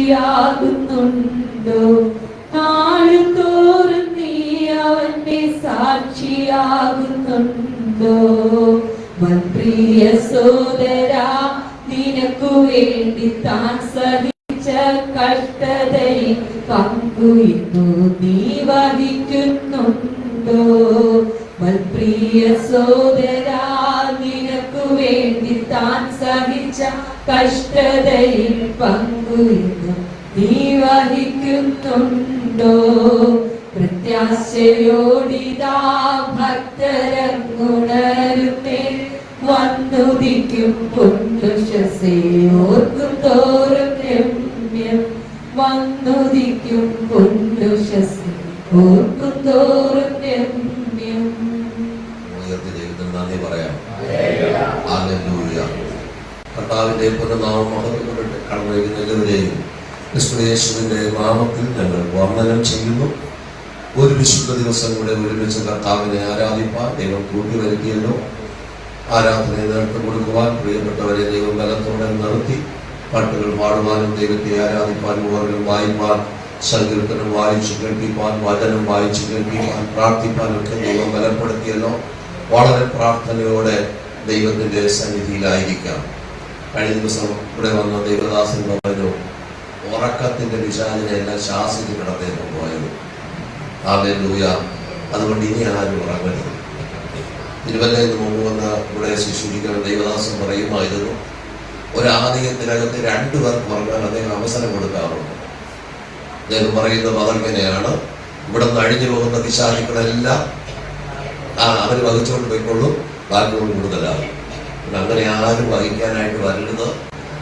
സാക്ഷിയാകുന്നുണ്ടോ? നാളുതോറും നീ അവന്റെ സാക്ഷിയാകുന്നുണ്ടോ? പ്രിയ സോദരാ, നിനക്കു വേണ്ടി താൻ സഹിച്ച കഷ്ടതയിൽ പങ്കു ഇന്നു നീ വഹിക്കുന്നുണ്ടോ? പ്രിയ സോദരാ, നിനക്കു വേണ്ടി താൻ സഹിച്ച കഷ്ടതയിൽ പങ്കു ഇന്നു നീ വഹിക്കുന്നുണ്ടോ? പ്രത്യാശയോടിതാ ഭക്തരങ്ങുണരുന്നേ, വന്നുദിക്കും പൊന്നുഷസേ ഓർക്കും തോറും രമ്യം. വന്നുദിക്കും പൊന്നുഷസേ ഓർക്കും തോറും രമ്യം. നന്ദി പറയാം. കർത്താവിന്റെ പുനർനാമം മഹത്വപ്പെട്ട് കടന്നുവരുന്ന എല്ലാവരെയും ക്രിസ്തുയേശുവിന്റെ നാമത്തിൽ ഞങ്ങൾ വന്ദനം ചെയ്യുന്നു. ഒരു വിശുദ്ധ ദിവസം കൂടെ ഒരുമിച്ച് കർത്താവിനെ ആരാധിപ്പാൻ ദൈവം കൂട്ടിവരുത്തിയല്ലോ. ആരാധനയെ നേതൃത്വം കൊടുക്കുവാൻ പ്രിയപ്പെട്ടവരെ ദൈവം ബലത്തോടെ നിർത്തി പാട്ടുകൾ പാടുവാനും ദൈവത്തെ ആരാധിപ്പാനും ഓർമ്മ വായിപ്പാൻ, സങ്കീർത്തനം വായിച്ചു കേൾപ്പിപ്പാൻ, വചനം വായിച്ചു കേൾപ്പിപ്പാൻ, പ്രാർത്ഥിപ്പാനും ഒക്കെ ദൈവം ബലപ്പെടുത്തിയല്ലോ. വളരെ പ്രാർത്ഥനയോടെ ദൈവത്തിന്റെ സന്നിധിയിലായിരിക്കാം. കഴിഞ്ഞ ദിവസം ഇവിടെ വന്ന ദൈവദാസൻ പറഞ്ഞു, ഉറക്കത്തിന്റെ വിചാരനെ എല്ലാം ശാസിച്ച് കിടത്തേക്ക് പോയത്. ഹല്ലേലൂയ. അതുകൊണ്ട് ഇനി ആരും ഉറങ്ങരുത്. തിരുവല്ലയിൽ മുമ്പ് വന്ന ഇവിടെ ശുശ്രൂഷിക്കുന്ന ദൈവദാസൻ പറയുമായിരുന്നു, ഒരാലയത്തിനകത്ത് 2 പേർക്ക് ഉറങ്ങാൻ അദ്ദേഹം അവസരം കൊടുക്കാറുണ്ട്. അദ്ദേഹം പറയുന്നത് അതങ്ങനെയാണ്. ഇവിടെ നിന്ന് അഴിഞ്ഞു പോകുന്ന പിശാചുക്കളെല്ലാം അവർ വഹിച്ചുകൊണ്ട് പോയിക്കൊള്ളും, ബാക്കിയോട് കൂടുതലാണ്. അങ്ങനെ ആരും വഹിക്കാനായിട്ട് വരരുത്.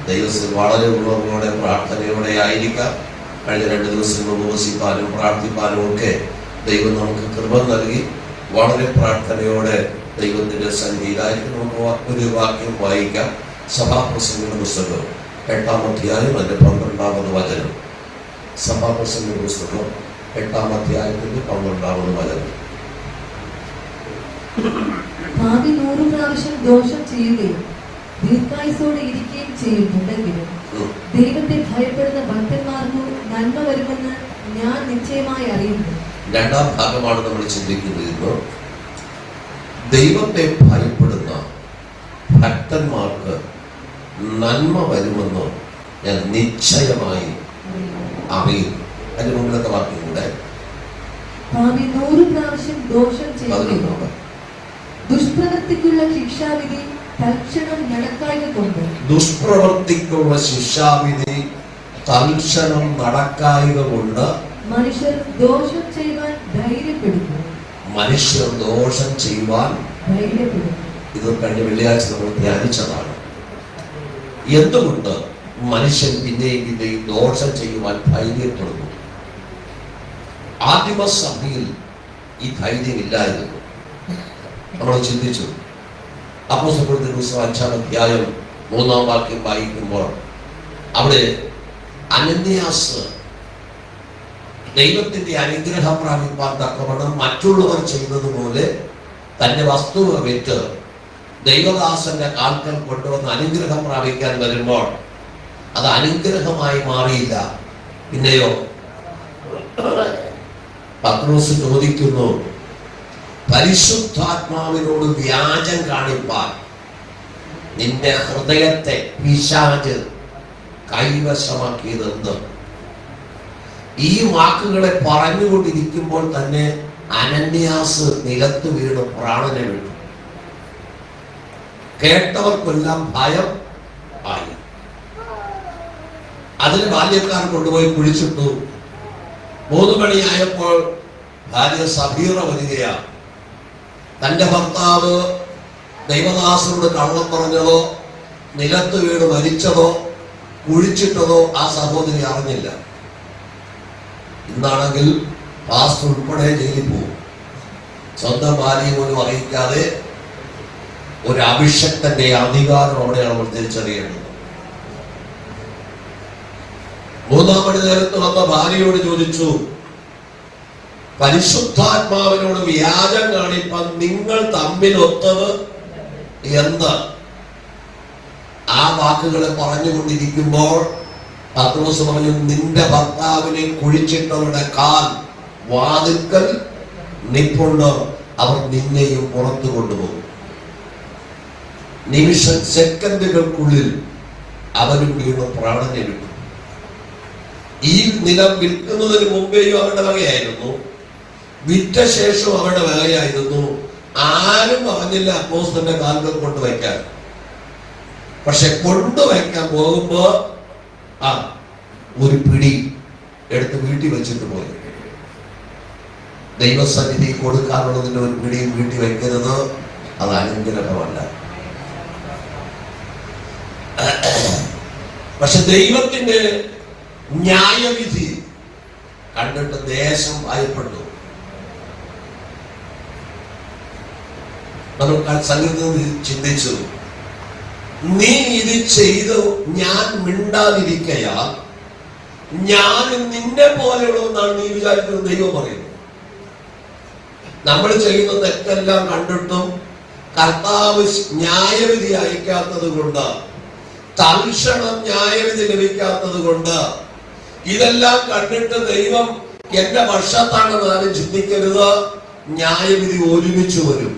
ദൈവത്തിൽ വളരെ ഉള്ളവരോടെ പ്രാർത്ഥനയോടെ ആയിരിക്കാം. കഴിഞ്ഞ 2 ദിവസം ഉപവസിപ്പാനും പ്രാർത്ഥിപ്പാനും ഒക്കെ ദൈവം നമുക്ക് കൃപ നൽകി. വളരെ പ്രാർത്ഥനയോടെ ദൈവത്തിന്റെ സന്നിധിയിലായിരിക്കും. നമുക്ക് ഒരു വാക്യം വായിക്കാം. സഭാപ്രസംഗങ്ങളുടെ പുസ്തകം 8-ാം അധ്യായം അതിന്റെ 12-ാമത് വചനം. സഭാപ്രസംഗങ്ങളുടെ പുസ്തകം 8-ാം അധ്യായത്തിന്റെ 12-ാമത് വചനം. ഭാവി 100 പ്രാവശ്യം ദോഷം ചെയ്യുകയും ദീർഘായുസോടെ ഇരിക്കുകയും ചെയ്യുന്നുണ്ടെങ്കിലും ദൈവത്തെ ഭയപ്പെടുന്ന ഭക്തന്മാർക്ക് നന്മ വരുമെന്ന് ഞാൻ നിശ്ചയമായി അറിയുന്നു. 2-ാം ഭാഗമാണ് നമ്മൾ ചിന്തിക്കുന്നത്. ദൈവത്തെ ഭയപ്പെടുന്ന ഭക്തന്മാർക്ക് നന്മ വരുമെന്ന് ഞാൻ നിശ്ചയമായി അറിയുന്നു. അതിന് മുമ്പിലത്തെ വാക്യം കൂടെ, ഭാവി 100 പ്രാവശ്യം ദോഷം ചെയ്യുകയും ദുഷ്പ്രവൃത്തിക്കുള്ള ശിക്ഷാവിധി തൽക്ഷണം നടക്കായക കൊണ്ട്. ദുഷ്പ്രവൃത്തിക്കുള്ള ശിക്ഷാവിധി തൽക്ഷണം നടക്കായക കൊണ്ട് മനുഷ്യർ ദോഷം ചെയ്യുവാൻ ധൈര്യപ്പെടുന്നു. മനുഷ്യർ ദോഷം ചെയ്യുവാൻ ധൈര്യപ്പെടുന്നു. ഇത് കഴിഞ്ഞ വെള്ളിയാഴ്ച നമ്മൾ ധ്യാനിച്ചതാണ്. എന്തുകൊണ്ട് മനുഷ്യൻ പിന്നെയും പിന്നെയും ദോഷം ചെയ്യുവാൻ ധൈര്യപ്പെടുന്നു? ആദിമസഭയിൽ ഈ ധൈര്യമില്ലായിരുന്നു. നമ്മൾ ചിന്തിച്ചു. അപ്പോസ്തലരുടെ പുസ്തകം 5-ാം അധ്യായം 3-ാം വാക്യം വായിക്കുമ്പോൾ അവിടെ അനന്യാസ് ദൈവത്തിന്റെ അനുഗ്രഹം പ്രാപിപ്പാൻ തക്കവണ്ണം മറ്റുള്ളവർ ചെയ്തതുപോലെ തന്റെ വസ്തുവ വിറ്റ് ദൈവദാസന്റെ കാൽക്കൽ കൊണ്ടുവന്ന് അനുഗ്രഹം പ്രാപിക്കാൻ വരുമ്പോൾ അത് അനുഗ്രഹമായി മാറിയില്ല. പിന്നെയോ പത്രോസ് ചോദിക്കുന്നു, പരിശുദ്ധാത്മാവിനോട് വ്യാജം കാണിപ്പാൻ നിന്റെ ഹൃദയത്തെ പിശാച് കൈവശമാക്കിയതെന്ത്? ഈ വാക്കുകളെ പറഞ്ഞുകൊണ്ടിരിക്കുമ്പോൾ തന്നെ അനന്യാസ് നിലത്ത് വീണ് പ്രാണനെ വിട്ടു. കേട്ടവർക്കെല്ലാം ഭയം ആയി. അതിന് ബാല്യക്കാർ കൊണ്ടുപോയി കുഴിച്ചിട്ടു. 3 മണിയായപ്പോൾ ഭാര്യ സഫീറ വരികയാണ്. തന്റെ ഭർത്താവ് ദൈവദാസനോട് കള്ളം പറഞ്ഞതോ നിലത്ത് വീണ് മരിച്ചതോ കുഴിച്ചിട്ടതോ ആ സഹോദരി അറിഞ്ഞില്ല. ഇന്നാണെങ്കിൽ പാസ്റ്റർ ഉൾപ്പെടെ ജയിലിൽ പോകും. സ്വന്തം ഭാര്യയെ പോലും അറിയിക്കാതെ ഒരു അഭിഷക്തന്റെ അധികാരം അവിടെയാണ് നമ്മൾ തിരിച്ചറിയേണ്ടത്. 3-ാം മണി നേരത്ത് വന്ന ഭാര്യയോട് ചോദിച്ചു, പരിശുദ്ധാത്മാവിനോട് വ്യാജം കാണിപ്പാൻ നിങ്ങൾ തമ്മിലൊത്തത് എന്ത്? ആ വാക്കുകളെ പറഞ്ഞുകൊണ്ടിരിക്കുമ്പോൾ പത്രോസ് പറഞ്ഞു, നിന്റെ ഭർത്താവിനെ കുഴിച്ചിട്ടവരുടെ കാൽ വാതിൽക്കൽ നിപ്പുണ്ട്, അവർ നിന്നെയും പുറത്തു കൊണ്ടുപോകും. സെക്കൻഡുകൾക്കുള്ളിൽ അവനും വീണ് പ്രാണനെ വിട്ടു. ഈ നിലം വിൽക്കുന്നതിന് മുമ്പേയും അവരുടെ വകയായിരുന്നു, വിറ്റ ശേഷവും അവരുടെ വകയായിരുന്നു. ആരും പറഞ്ഞില്ല അപ്പോസ്തലന്റെ കാലുകൾ കൊണ്ടുവയ്ക്കാൻ. പക്ഷെ കൊണ്ടുവയ്ക്കാൻ പോകുമ്പോ ഒരു പിടി എടുത്ത് വീട്ടിൽ വെച്ചിട്ട് പോയി. ദൈവസന്നിധി കൊടുക്കാനുള്ളതിന്റെ ഒരു പിടിയും വീട്ടിൽ വെക്കരുത്, അത് അനുഗ്രഹമല്ല. പക്ഷെ ദൈവത്തിന്റെ ന്യായവിധി കണ്ടിട്ട് ദേശം ഭയപ്പെട്ടു. നമ്മൾ സംഗീതത്തിൽ ചിന്തിച്ചു, നീ ഇത് ചെയ്തു ഞാൻ മിണ്ടാതിരിക്കയാ, ഞാൻ നിന്നെ പോലെയുള്ളതെന്നാണ് നീ വിചാരിക്കുന്നത്. ദൈവം പറയുന്നു, നമ്മൾ ചെയ്യുന്ന തെറ്റെല്ലാം കണ്ടിട്ടും കർത്താവ് ന്യായവിധി അയക്കാത്തത് കൊണ്ട്, തൽക്ഷണം ന്യായവിധി ലഭിക്കാത്തത് കൊണ്ട്, ഇതെല്ലാം കണ്ടിട്ട് ദൈവം എന്റെ പക്ഷത്താണെന്ന് ആരും ചിന്തിക്കരുത്. ന്യായവിധി ഒരുമിച്ച് വരും.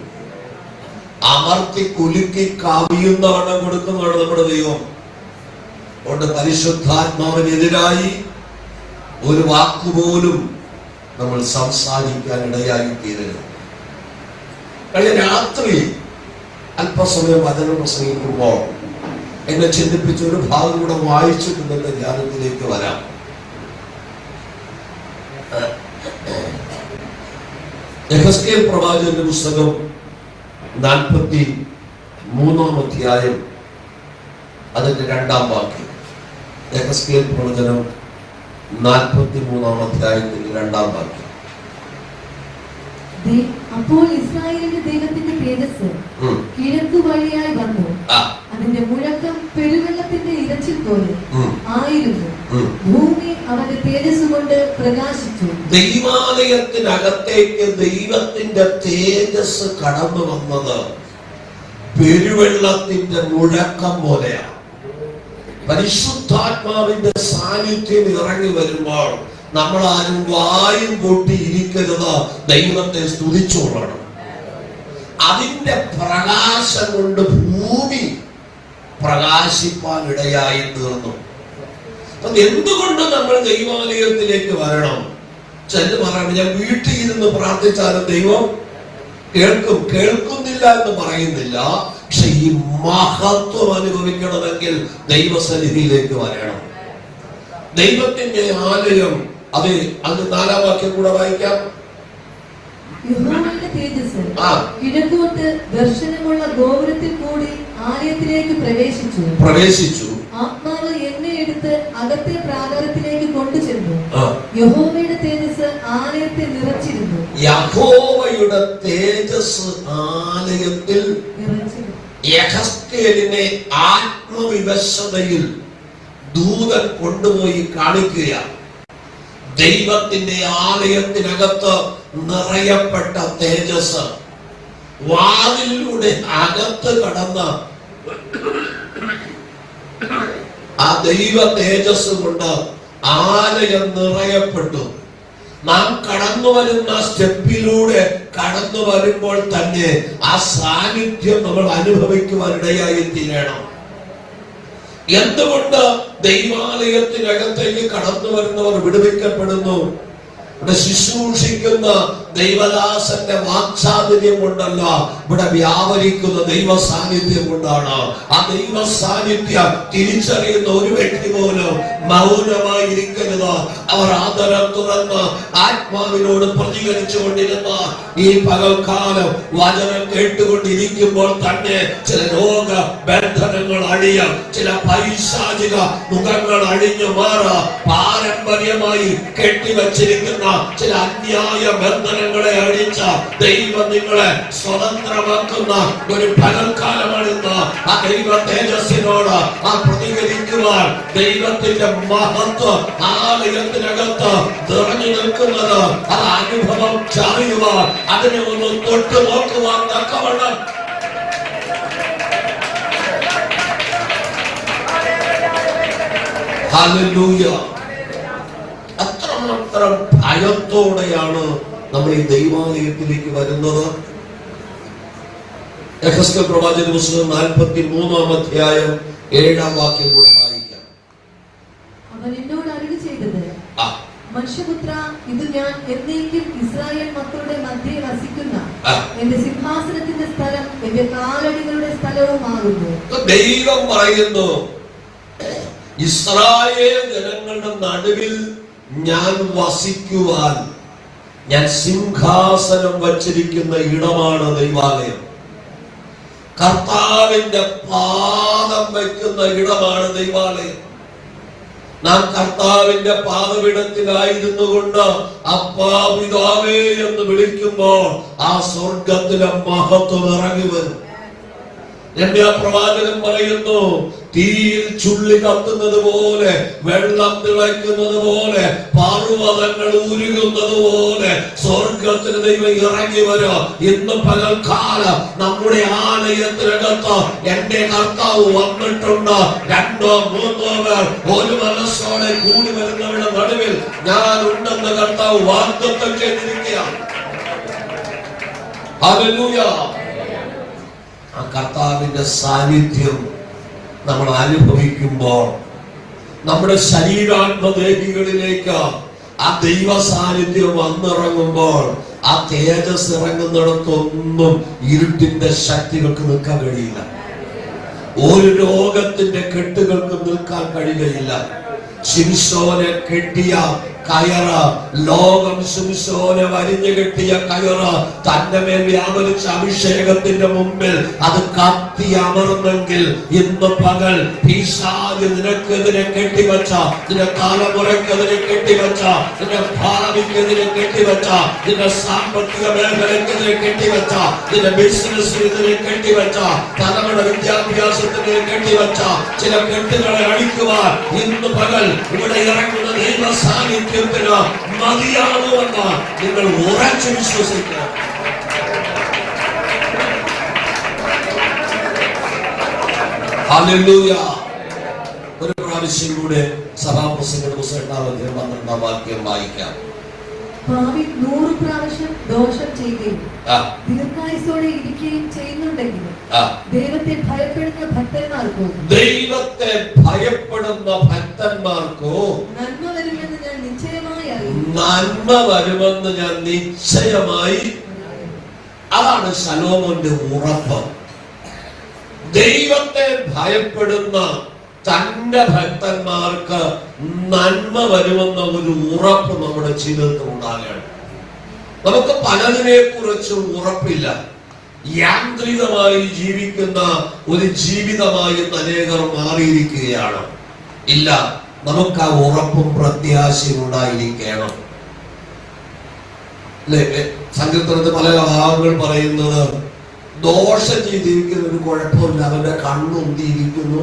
അമർത്തി കുലുക്കി കവിയുന്നവണ്ണം കൊടുക്കുന്നതാണ് നമ്മുടെ ദൈവം. അതുകൊണ്ട് പരിശുദ്ധാത്മാവിനെതിരായി ഒരു വാക്കുപോലും നമ്മൾ സംസാരിക്കാൻ ഇടയായി തീരരുത്. കഴിഞ്ഞ രാത്രി അല്പസമയം വചനം പ്രസംഗിക്കുമ്പോൾ എന്നെ ചിന്തിപ്പിച്ച ഒരു ഭാഗം കൂടെ വായിച്ചിട്ട് എന്റെ ധ്യാനത്തിലേക്ക് വരാം. യെഹെസ്കേൽ പ്രവാചകന്റെ പുസ്തകം 43-ാം അധ്യായം അതിന്റെ 2-ാം വാക്യം. യെഹെസ്കേൽ പ്രവചനം 43-ാം അധ്യായത്തിന്റെ 2-ാം വാക്യം. അപ്പോൾ ഇസ്രായേലിന്റെ ദൈവത്തിന്റെ തേജസ് കിഴക്ക് വഴിയായി വന്നു, അതിന്റെ മുഴക്കം പെരുവെള്ളത്തിന്റെ ഇരച്ചിൽ പോലെ ആയിരുന്നു, ഭൂമി അവന്റെ തേജസ് കൊണ്ട് പ്രകാശിച്ചു. ദൈവാലയത്തിനകത്തേക്ക് ദൈവത്തിന്റെ തേജസ് കടന്നു വന്നത് പെരുവെള്ളത്തിന്റെ മുഴക്കം പോലെയാണ്. പരിശുദ്ധാത്മാവിന്റെ സാന്നിധ്യം ഇറങ്ങി വരുമ്പോൾ നമ്മളാരും വായും കൂട്ടി ഇരിക്കരുത്, ദൈവത്തെ സ്തുതിച്ചോളണം. അതിന്റെ പ്രകാശം കൊണ്ട് ഭൂമി പ്രകാശിപ്പാൻ ഇടയായി തീർന്നു. എന്തുകൊണ്ട് നമ്മൾ ദൈവാലയത്തിലേക്ക് വരണം? ചെന്ന് പറയണം, ഞാൻ വീട്ടിൽ ഇരുന്ന് പ്രാർത്ഥിച്ചാലും ദൈവം കേൾക്കും. കേൾക്കുന്നില്ല എന്ന് പറയുന്നില്ല, പക്ഷെ ഈ മഹത്വം അനുഭവിക്കണമെങ്കിൽ ദൈവസന്നിധിയിലേക്ക് വരണം. ദൈവത്തിന്റെ ആലയം, അത് 4-ാം വാക്യം കൂടെ വായിക്കാം. യഹോവയുടെ തേജസ് കിഴക്കോട്ട് ദർശനമുള്ള ഗോപുരത്തിൽ കൂടി ആലയത്തിലേക്ക് പ്രവേശിച്ചു. ആത്മാവ് എന്നെ എടുത്ത് അകത്തെ പ്രാകാരത്തിലേക്ക് കൊണ്ടുചെന്നു. യഹോവയുടെ തേജസ് ആലയത്തെ നിറച്ചിരുന്നു. യഹോവയുടെ തേജസ് ആലയത്തിൽ യെഹെസ്കേലിനെ ആത്മവിവശതയിൽ ദൂതൻ കൊണ്ടുപോയി കാണിക്കുക. ദൈവത്തിന്റെ ആലയത്തിനകത്ത് നിറയപ്പെട്ട തേജസ് വാതിലൂടെ അകത്ത് കടന്ന് ആ ദൈവ തേജസ് കൊണ്ട് ആലയം നിറയപ്പെട്ടു. നാം കടന്നു വരുന്ന സ്റ്റെപ്പിലൂടെ കടന്നു വരുമ്പോൾ തന്നെ ആ സാന്നിധ്യം നമ്മൾ അനുഭവിക്കുവാനിടയായി തീരണം. എന്തുകൊണ്ട് ദൈവാലയത്തിനകത്തേക്ക് കടന്നു വരുന്നവർ വിടുവിക്കപ്പെടുന്നു? ഇവിടെ ശുശ്രൂഷിക്കുന്ന ദൈവദാസന്റെ വാക്ചാതുര്യം കൊണ്ടല്ല, ഇവിടെ വ്യാപരിക്കുന്ന ദൈവ സാന്നിധ്യം കൊണ്ടാണ്. ആ ദൈവ സാന്നിധ്യം തിരിച്ചറിയുന്ന ഒരു വ്യക്തി പോലും മൗനമായി ഇരിക്കരുത്. അവർ ആദരം തുറന്ന് ആത്മാവിനോട് പ്രതികരിച്ചു കൊണ്ടിരുന്ന ഈ പകൽക്കാലം വചനം കേട്ടുകൊണ്ടിരിക്കുമ്പോൾ തന്നെ ചില രോഗ ബന്ധനങ്ങൾ അഴിയാം, ചില പൈശാചിക മുഖങ്ങൾ അഴിഞ്ഞു മാറാം. പാരമ്പര്യമായി കെട്ടിവച്ചിരിക്കുന്ന ചില അന്യായ ബന്ധനങ്ങളെ അഴിച്ച ദൈവം നിങ്ങളെ സ്വതന്ത്രമാക്കുന്ന ഒരു പകൽക്കാലമാണെന്ന് ആ ദൈവ തേജസ്സിനോട് പ്രതികരിക്കുവാൻ ദൈവത്തിന്റെ മഹത്വം ആലയത്തിനകത്ത് നിറഞ്ഞു നിൽക്കുന്നത്, അത് അനുഭവം ചായുവാൻ, അതിനെ ഒന്ന് തൊട്ടു നോക്കുവാൻ തക്കവണ്ണം ഹല്ലേലൂയ. അത്രമാത്രം ഭയത്തോടെയാണ് നമ്മൾ ഈ ദൈവാലയത്തിലേക്ക് വരുന്നത്. എഹെസ്കേൽ പ്രവാചക പുസ്തകം 43-ാം അധ്യായം 7-ാം വാക്യം കൂടെ വായിക്കാം. അവൻ എന്നോട് അരുളി ചെയ്തത്, മനുഷ്യപുത്ര, ഇത് ഞാൻ എന്നേക്കും ഇസ്രായേൽ മക്കളുടെ മധ്യേ വസിക്കുന്ന എന്റെ സിംഹാസനത്തിന്റെ സ്ഥലം എന്റെ കാലടികളുടെ സ്ഥലവുമാകുന്നു. ദൈവം പറയുന്നു, ഇസ്രായേൽ ജനങ്ങളുടെ നടുവിൽ ഞാൻ വസിക്കുവാൻ ഞാൻ സിംഹാസനം വച്ചിരിക്കുന്ന ഇടമാണ് ദൈവാലയം. കർത്താവിന്റെ പാദം വയ്ക്കുന്ന ഇടമാണ് ദൈവാലയം. നാം കർത്താവിന്റെ പാദപീഠത്തിലായിരുന്നു കൊണ്ട് അപ്പാ പിതാവേ എന്ന് വിളിക്കുമ്പോൾ ആ സ്വർഗത്തിലെ മഹത്വം ഇറങ്ങി വരും. എന്റെ പ്രവാചകൻ പറയുന്നു, തീയിൽ ചുള്ളി കത്തുന്നത് പോലെ, വെള്ളം തിളയ്ക്കുന്നത് പോലെ, പർവ്വതങ്ങൾ ഉരുകുന്നത് പോലെ സ്വർഗത്തിന് ദൈവം ഇറങ്ങി വരും. ഇന്ന് പകൽക്കാലം നമ്മുടെ ആലയത്തിനകത്ത് എന്റെ കർത്താവ് വന്നിട്ടുണ്ട്. 2-3 പേർ ഒരു മനസ്സോടെ കൂടി വരുന്നവരുടെ നടുവിൽ ഞാൻ ഉണ്ടെന്ന് കർത്താവ് വാഗ്ദത്തം ചെയ്തിരിക്കുകയാണ്. ഹല്ലേലൂയ. ആ കർത്താവിന്റെ സാന്നിധ്യം നമ്മൾ അനുഭവിക്കുമ്പോൾ നമ്മുടെ ശരീരാത്മദേഹികളിലേക്ക് ആ ദൈവ സാന്നിധ്യം വന്നിറങ്ങുമ്പോൾ ആ തേജസ് ഇറങ്ങുന്നിടത്തൊന്നും ഇരുട്ടിന്റെ ശക്തികൾക്ക് നിൽക്കാൻ കഴിയില്ല. ഒരു രോഗത്തിന്റെ കെട്ടുകൾക്ക് നിൽക്കാൻ കഴിയുകയില്ല. ശിംശോനെ കെട്ടിയ കയറ്, ലോകം ശിംശോനെ വരിഞ്ഞു കെട്ടിയ കയറ് തന്റെ മേൽ വ്യാപരിച്ച അഭിഷേകത്തിന്റെ മുമ്പിൽ അത് കത്തി അമർന്നെങ്കിൽ ഇന്ന് പകൽ പിശാച് നിനക്കെതിരെ കെട്ടിവെച്ച, നിന്റെ തലമുറക്കെതിരെ കെട്ടിവെച്ച, നിന്റെ ഭാവിക്കെതിരെ കെട്ടിവെച്ച, നിന്റെ സാമ്പത്തിക മേഖലക്കെതിരെ കെട്ടിവെച്ച, നിന്റെ ബിസിനസ്സിനെതിരെ കെട്ടിവെച്ച, തലമുറ വിദ്യാഭ്യാസത്തിനെതിരെ കെട്ടിവെച്ച ചില കെട്ടുകളെ അടിക്കുവാൻ ഇന്ന് പകൽ ഇവിടെ ഇറങ്ങുന്ന ദൈവ സാന്നിധ്യം മതിയാകുമെന്ന് നിങ്ങൾ ഉറച്ചു വിശ്വസിക്കുക. ഹല്ലേലൂയ. ഒരു പ്രാവശ്യം കൂടെ സഭാപ്രസംഗങ്ങളുടെ പുസ്തകം 8-ാം വാക്യം വായിക്കാം. ഭാവി 100 പ്രാവശ്യം ദോഷം ചെയ്യുകയും ദീർഘായുസ്സോടെ ഇരിക്കുകയും ചെയ്യുന്നുണ്ടെങ്കിലും ദൈവത്തെ ഭയപ്പെടുന്ന ഭക്തന്മാർക്കോ നന്മ വരുമെന്ന് ഞാൻ നിശ്ചയമായി അതാണ് ശലോമോന്റെ ഉറപ്പ്. ദൈവത്തെ ഭയപ്പെടുന്ന തന്റെ ഭക്തന്മാർക്ക് നന്മ വരുമെന്ന ഒരു ഉറപ്പ് നമ്മുടെ ജീവിതത്തിൽ ഉണ്ടാകണം. നമുക്ക് പലതിനെ കുറിച്ചും ഉറപ്പില്ല. യാന്ത്രികമായി ജീവിക്കുന്ന ഒരു ജീവിതമായി അനേകർ മാറിയിരിക്കുകയാണ്. ഇല്ല, നമുക്ക് ആ ഉറപ്പും പ്രത്യാശയും ഉണ്ടായിരിക്കണം. സങ്കീർത്തനത്തിൽ പല ഭാഗങ്ങൾ പറയുന്നത്, ദോഷം ചെയ്തിരിക്കുന്ന ഒരു കുഴപ്പമില്ല, അവന്റെ കണ്ണുന്തിയിരിക്കുന്നു,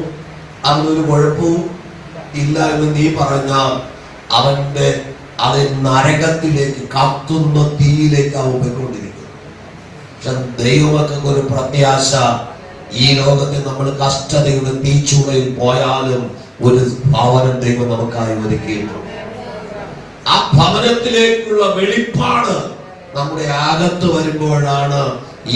അതിനൊരു കുഴപ്പവും ഇല്ല എന്ന് നീ പറഞ്ഞാൽ അവന്റെ അത് നരകത്തിലേക്ക്, കത്തുന്ന തീയിലേക്ക് അവൻ പോയിക്കൊണ്ടിരിക്കുന്നു. പക്ഷെ ദൈവമക്കൾക്ക് ഒരു പ്രത്യാശ, ഈ ലോകത്തിൽ നമ്മൾ കഷ്ടതയുടെ തീച്ചൂളയിൽ പോയാലും ഒരു ഭവനം ദൈവം നമുക്കായി ഒരുക്കിയിട്ടുണ്ട്. ആ ഭവനത്തിലേക്കുള്ള വെളിപ്പാട് നമ്മുടെ അകത്ത് വരുമ്പോഴാണ്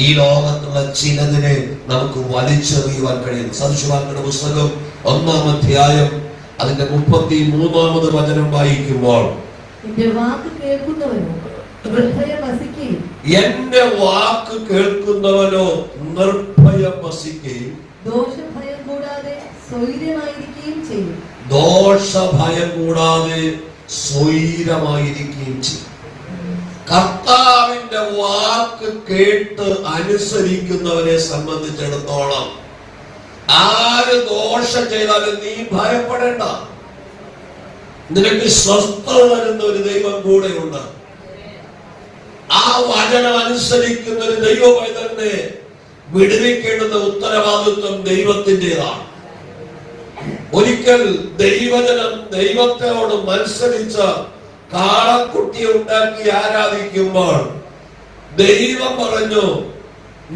ഈ ലോകത്തുള്ള ചിലതിനെ നമുക്ക് വലിച്ചെറിയുവാൻ കഴിയുന്നത്. സദൃശവാക്യങ്ങളുടെ പുസ്തകം 1-ാം അധ്യായം അതിന്റെ 33-ാമത് വചനം വായിക്കുമ്പോൾ, എന്റെ വാക്ക് കേൾക്കുന്നവനോ നിർഭയം വസിക്കുകയും ദോഷഭയം കൂടാതെ സ്വൈരമായിരിക്കുകയും ചെയ്യും. കർത്താവിന്റെ വാക്ക് കേട്ട് അനുസരിക്കുന്നവരെ സംബന്ധിച്ചിടത്തോളം ആര് ദോഷം ചെയ്താലും നീ ഭയപ്പെടേണ്ട. നിനക്ക് സ്വസ്ഥത തരുന്ന ഒരു ദൈവം കൂടെയുണ്ട്. ആ വചനം അനുസരിക്കുന്ന ഒരു ദൈവമായി തന്നെ വിടുവിക്കേണ്ടുന്ന ഉത്തരവാദിത്വം ദൈവത്തിൻ്റെതാണ്. ഒരിക്കൽ ദൈവജനം ദൈവത്തോട് മത്സരിച്ച കാളക്കുട്ടിയെ ഉണ്ടാക്കി ആരാധിക്കുമ്പോൾ ദൈവം പറഞ്ഞു,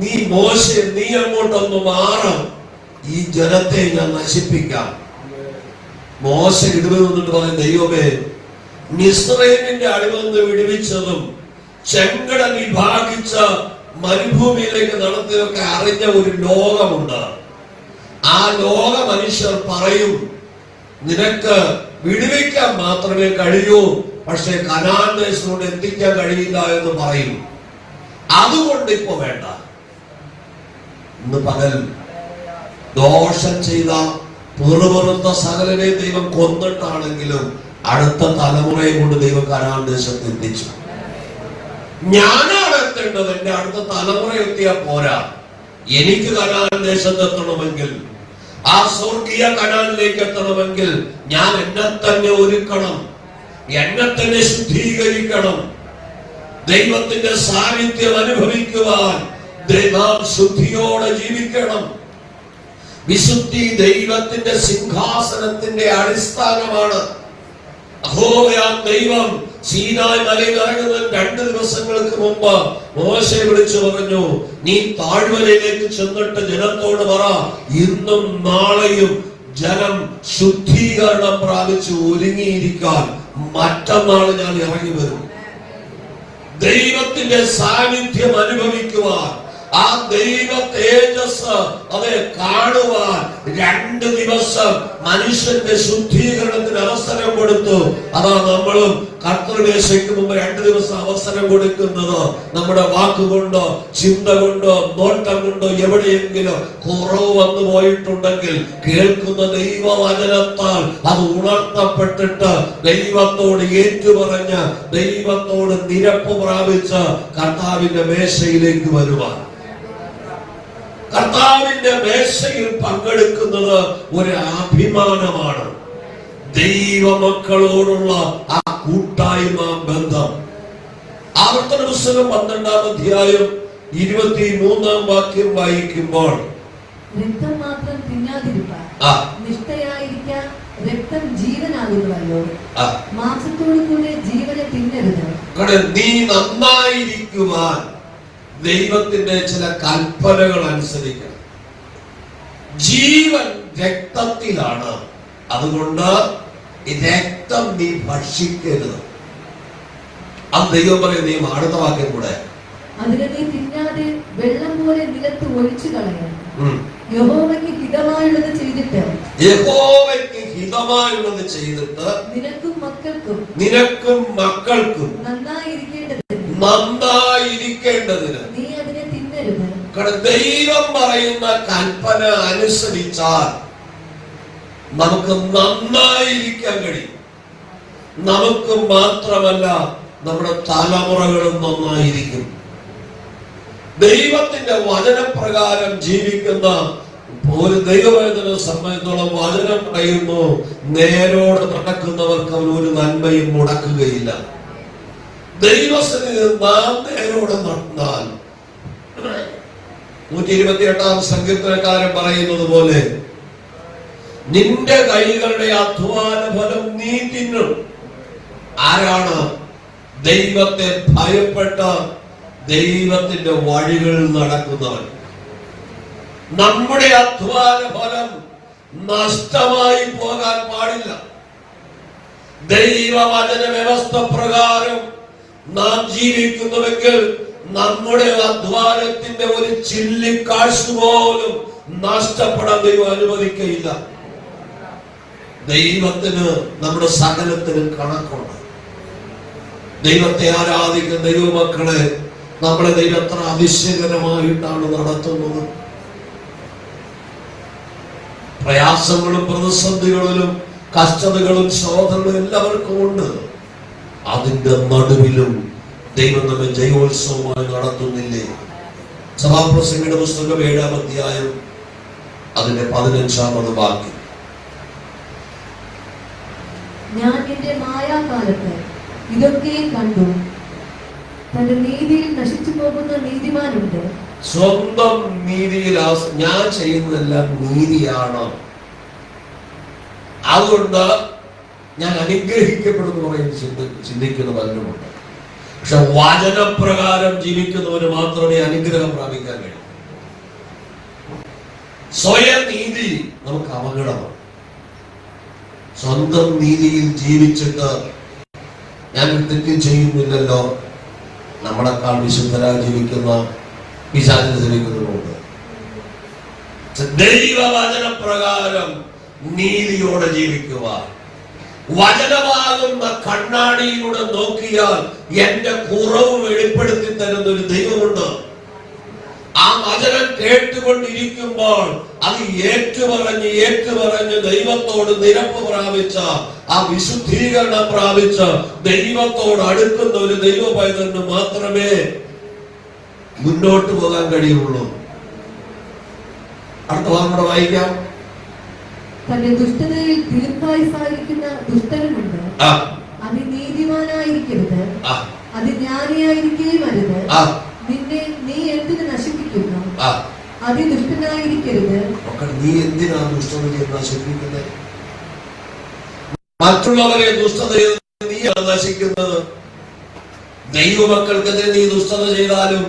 നീ മോശെ, നീ അങ്ങോട്ടൊന്ന് മാറും, ഈ ജനത്തെ ഞാൻ നശിപ്പിക്കാം. മോശ ഇടിവ് നിന്നിട്ട് പറയും, ദൈവമേ, മിസ്രയീമിന്റെ അടിമയിൽ നിന്ന് വിടുവിച്ചതും ചെങ്കടൽ വിഭാഗിച്ച മരുഭൂമിയിലേക്ക് നടത്തിയൊക്കെ അറിഞ്ഞ ഒരു ലോകമുണ്ട്. ആ ലോക മനുഷ്യർ പറയും, നിനക്ക് വിടുവിക്കാൻ മാത്രമേ കഴിയൂ, പക്ഷെ കനാൻ ദേശത്തോട് എത്തിക്കാൻ കഴിയില്ല എന്ന് പറയും. അതുകൊണ്ട് ഇപ്പൊ വേണ്ട. ഇന്ന് പകൽ ദോഷം ചെയ്ത പിറുപിറുത്ത സകലനെ ദൈവം കൊന്നിട്ടാണെങ്കിലും അടുത്ത തലമുറയെ കൊണ്ട് ദൈവം കനാൻ ദേശത്ത് എത്തിച്ചു. ഞാനാണ് എത്തേണ്ടത്, എന്റെ അടുത്ത തലമുറ എത്തിയാൽ പോരാ. എനിക്ക് കനാൻ ദേശത്ത് എത്തണമെങ്കിൽ, ആ സ്വർഗീയ കനാനിലേക്ക് എത്തണമെങ്കിൽ ഞാൻ എന്നെ തന്നെ ഒരുക്കണം, എന്നെ തന്നെ ശുദ്ധീകരിക്കണം. ദൈവത്തിന്റെ സാന്നിധ്യം അനുഭവിക്കുവാൻ നാം ശുദ്ധിയോടെ ജീവിക്കണം. വിശുദ്ധി ദൈവത്തിന്റെ സിംഹാസനത്തിന്റെ അടിസ്ഥാനമാണ്. യഹോവയാം ദൈവം സീനായ് മലയിൽ ഇറങ്ങുന്ന 2 ദിവസങ്ങൾക്ക് മുമ്പ് മോശയെ വിളിച്ചു പറഞ്ഞു, നീ താഴ്വരയിലേക്ക് ചെന്നിട്ട് ജനത്തോട് പറ, ഇന്നും നാളെയും ജനം ശുദ്ധീകരണം പ്രാപിച്ച് ഒരുങ്ങിയിരിക്കാൻ മറ്റന്നാൾ ഞാൻ ഇറങ്ങി വരും. ദൈവത്തിന്റെ സാന്നിധ്യം അനുഭവിക്കുവാൻ, ആ ദൈവ തേജസ് അതെ കാണുവാൻ 2 ദിവസം മനുഷ്യന്റെ ശുദ്ധീകരണത്തിന് അവസരം കൊടുത്തു. അതാ നമ്മളും കർത്തൃമേശയ്ക്ക് മുമ്പ് 2 ദിവസം അവസരം കൊടുക്കുന്നത്. നമ്മുടെ വാക്കുകൊണ്ടോ ചിന്ത കൊണ്ടോ നോട്ടം കൊണ്ടോ എവിടെയെങ്കിലും കുറവ് വന്നു പോയിട്ടുണ്ടെങ്കിൽ കേൾക്കുന്ന ദൈവവചനത്താൽ അത് ഉണർത്തപ്പെട്ടിട്ട് ദൈവത്തോട് ഏറ്റുപറഞ്ഞ് ദൈവത്തോട് നിരപ്പ് പ്രാപിച്ച് കർത്താവിന്റെ മേശയിലേക്ക് വരുവാൻ, കർത്താവിന്റെ മേശയിൽ പങ്കെടുക്കുന്നത് ഒരു അഭിമാനമാണ്. ദൈവമക്കളോടുള്ള ആ കൂട്ടായ്മ ബന്ധം. ആവർത്തന പുസ്തകം 12-ാം അധ്യായം 23-ാം വാക്യം വായിക്കുമ്പോൾ, രക്തം മാത്രം തിന്നാതിരിപ്പാൻ നിഷ്ഠയായിരിക്കാൻ, രക്തം ജീവനാകുന്നുവല്ലോ, മാംസത്തോടു കൂടെ ജീവനെ തിന്നരുത്. നീ നന്നായിരിക്കുവാൻ ദൈവത്തിന്റെ ചില കൽപ്പനകൾ അനുസരിക്കണം. ജീവൻ രക്തത്തിലാണ്. അതുകൊണ്ട് രക്തം നീ ഭക്ഷിക്കരുത്. അത് ദൈവം പറയും. നീ അടുത്ത വാക്യം കൂടെ, അതിനെ നീ തിന്നാതെ വെള്ളം പോലെ നിലത്ത് ഒഴിച്ചു കളയണം. യഹോവയ്ക്ക് ഹിതമായുള്ളത് ചെയ്തിട്ട്, യഹോവയ്ക്ക് ഹിതമായുള്ളത് ചെയ്തിട്ട് നിനക്കും മക്കൾക്കും നന്നായിരിക്കേണ്ടതിന് നീ അതിനെ തിന്നരുത്. ദൈവം പറയുന്ന കൽപ്പന അനുസരിച്ചാൽ നമുക്ക് നന്നായിരിക്കാൻ കഴിയും. നമുക്ക് മാത്രമല്ല, നമ്മുടെ തലമുറകളും നന്നായിരിക്കും. ദൈവത്തിന്റെ വചനപ്രകാരം ജീവിക്കുന്ന ഒരു ദൈവവേദന സംബന്ധിച്ചോളം വചനം പറയുന്നു, നേരോട് നടക്കുന്നവർക്ക് അവൻ ഒരു നന്മയും മുടക്കുകയില്ല. ദൈവസന്നിധിയിൽ നാം നേരോട് നടന്നാൽ, 128-ാം സങ്കീർത്തനക്കാരൻ പറയുന്നത് പോലെ, നിന്റെ കൈകളുടെ അധ്വാന ഫലം നീ തിന്നും. ആരാണ്? ദൈവത്തെ ഭയപ്പെട്ട ദൈവത്തിന്റെ വഴികളിൽ നടക്കുന്നവൻ. നമ്മുടെ അധ്വാന ഫലം നഷ്ടമായി പോകാൻ പാടില്ല. ദൈവവചന വ്യവസ്ഥ പ്രകാരം നാം ജീവിക്കുന്നുവെങ്കിൽ നമ്മുടെ അധ്വാനത്തിന്റെ ഒരു ചില്ലിക്കാശ് പോലും നഷ്ടപ്പെടാൻ ദൈവം അനുവദിക്കയില്ല. ദൈവത്തിന് നമ്മുടെ സകലത്തിനും കണക്കുണ്ട്. ദൈവത്തെ ആരാധിക്കുന്ന ദൈവമക്കളെ നമ്മളെ ദൈവം എത്ര അതിശയകരമായിട്ടാണ് നടത്തുന്നത്. പ്രയാസങ്ങളും പ്രതിസന്ധികളിലും കഷ്ടതകളും ശോധനകളും എല്ലാവർക്കും ഉണ്ട്. അതിന്റെ നടുവിലും ദൈവം നമ്മെ ജയോത്സവമായി നടത്തുന്നില്ലേ? സഭാപ്രസംഗിയുടെ പുസ്തകം 7-ാം അധ്യായം അതിന്റെ 15-ാമത് വാക്യം, ഞാൻ എന്റെ മായാകാലത്ത് ഇതൊക്കെയും കണ്ടു, തന്റെ നീതിയിൽ നശിച്ചു പോകുന്ന നീതിമാനുണ്ട്. സ്വന്തം നീതിയിൽ ഞാൻ ചെയ്യുന്നതെല്ലാം നീതിയാണ്, അതുകൊണ്ട് ഞാൻ അനുഗ്രഹിക്കപ്പെടുന്നു പറയും ചിന്തിക്കുന്ന പലരുമുണ്ട്. പക്ഷെ വചനപ്രകാരം ജീവിക്കുന്നവന് മാത്രമേ അനുഗ്രഹം പ്രാപിക്കാൻ കഴിയൂ. സ്വയം നീതി നമുക്ക് അപകടമാണ്. സ്വന്തം നീതിയിൽ ജീവിച്ചിട്ട് ഞാൻ തെറ്റും ചെയ്യുന്നില്ലല്ലോ, നമ്മളെക്കാൾ വിശുദ്ധരായി ജീവിക്കുന്ന പിശാചിനെ സേവിക്കുന്നവരുണ്ട്. ദൈവവചനപ്രകാരം നീതിയോടെ ജീവിക്കുക. വചനമാകുന്ന കണ്ണാടിയിലൂടെ നോക്കിയാൽ എന്റെ കുറവ് വെളിപ്പെടുത്തി തരുന്ന ഒരു ദൈവമുണ്ട്. ആ വചനം കേട്ടുകൊണ്ടിരിക്കുമ്പോൾ അത് ഏറ്റുപറഞ്ഞ് ദൈവത്തോട് നിരപ്പ് പ്രാപിച്ച, ആ വിശുദ്ധീകരണം പ്രാപിച്ച ദൈവത്തോട് അടുക്കുന്ന ഒരു ദൈവ പൈതലിന് മാത്രമേ മുന്നോട്ട് പോകാൻ കഴിയുള്ളൂ. അടുത്ത വാർത്ത വായിക്കാം. തന്റെ ദുഷ്ടതയിൽ ദീർഘായുസായിരിക്കുന്ന ദുഷ്ടനുമുണ്ട്. അതിനീതിമാനായിരിക്കരുത്, അതിജ്ഞാനിയായിരിക്കുകയും അരുത്. നിന്നെ നീ എന്തിനു നശിപ്പിക്കുന്നു? അതിദുഷ്ടനായിരിക്കരുത്. നീ എന്തിനാണ് ദുഷ്ടതയെ നശിപ്പിക്കുന്നത്? മറ്റുള്ളവരെ ദുഷ്ടതയിൽ നീയാണ് നശിക്കുന്നത്. ദൈവമക്കൾക്കെതിരെ നീ ദുഷ്ടത ചെയ്താലും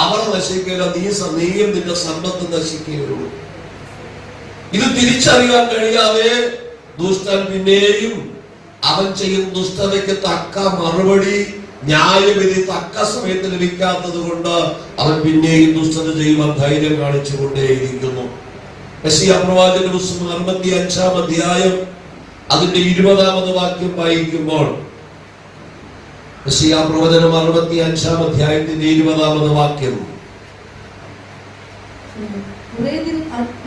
അവർ നശിക്കില്ല, നീയും നിന്റെ സമ്പത്ത് നശിക്കുകയുള്ളൂ. ഇത് തിരിച്ചറിയാൻ കഴിയാതെ ദുഷ്ടൻ പിന്നെയും അവൻ ചെയ്യുന്ന ദുഷ്ടതയ്ക്ക് തക്ക മറുപടി, ന്യായവിധി തക്ക സമയത്ത് ലഭിക്കാത്തത് കൊണ്ട് അവൻ പിന്നെയും ദുഷ്ടത ചെയ്യുവാൻ ധൈര്യം കാണിച്ചുകൊണ്ടേയിരിക്കുന്നു. യെശയ്യാ പ്രവാചകന്റെ പുസ്തകം 65-ാം അധ്യായം അതിന്റെ 20-ാമത് വാക്യം വായിക്കുമ്പോൾ, യെശയ്യാ പ്രവചനം 65-ാം അധ്യായത്തിന്റെ 20-ാമത് വാക്യം,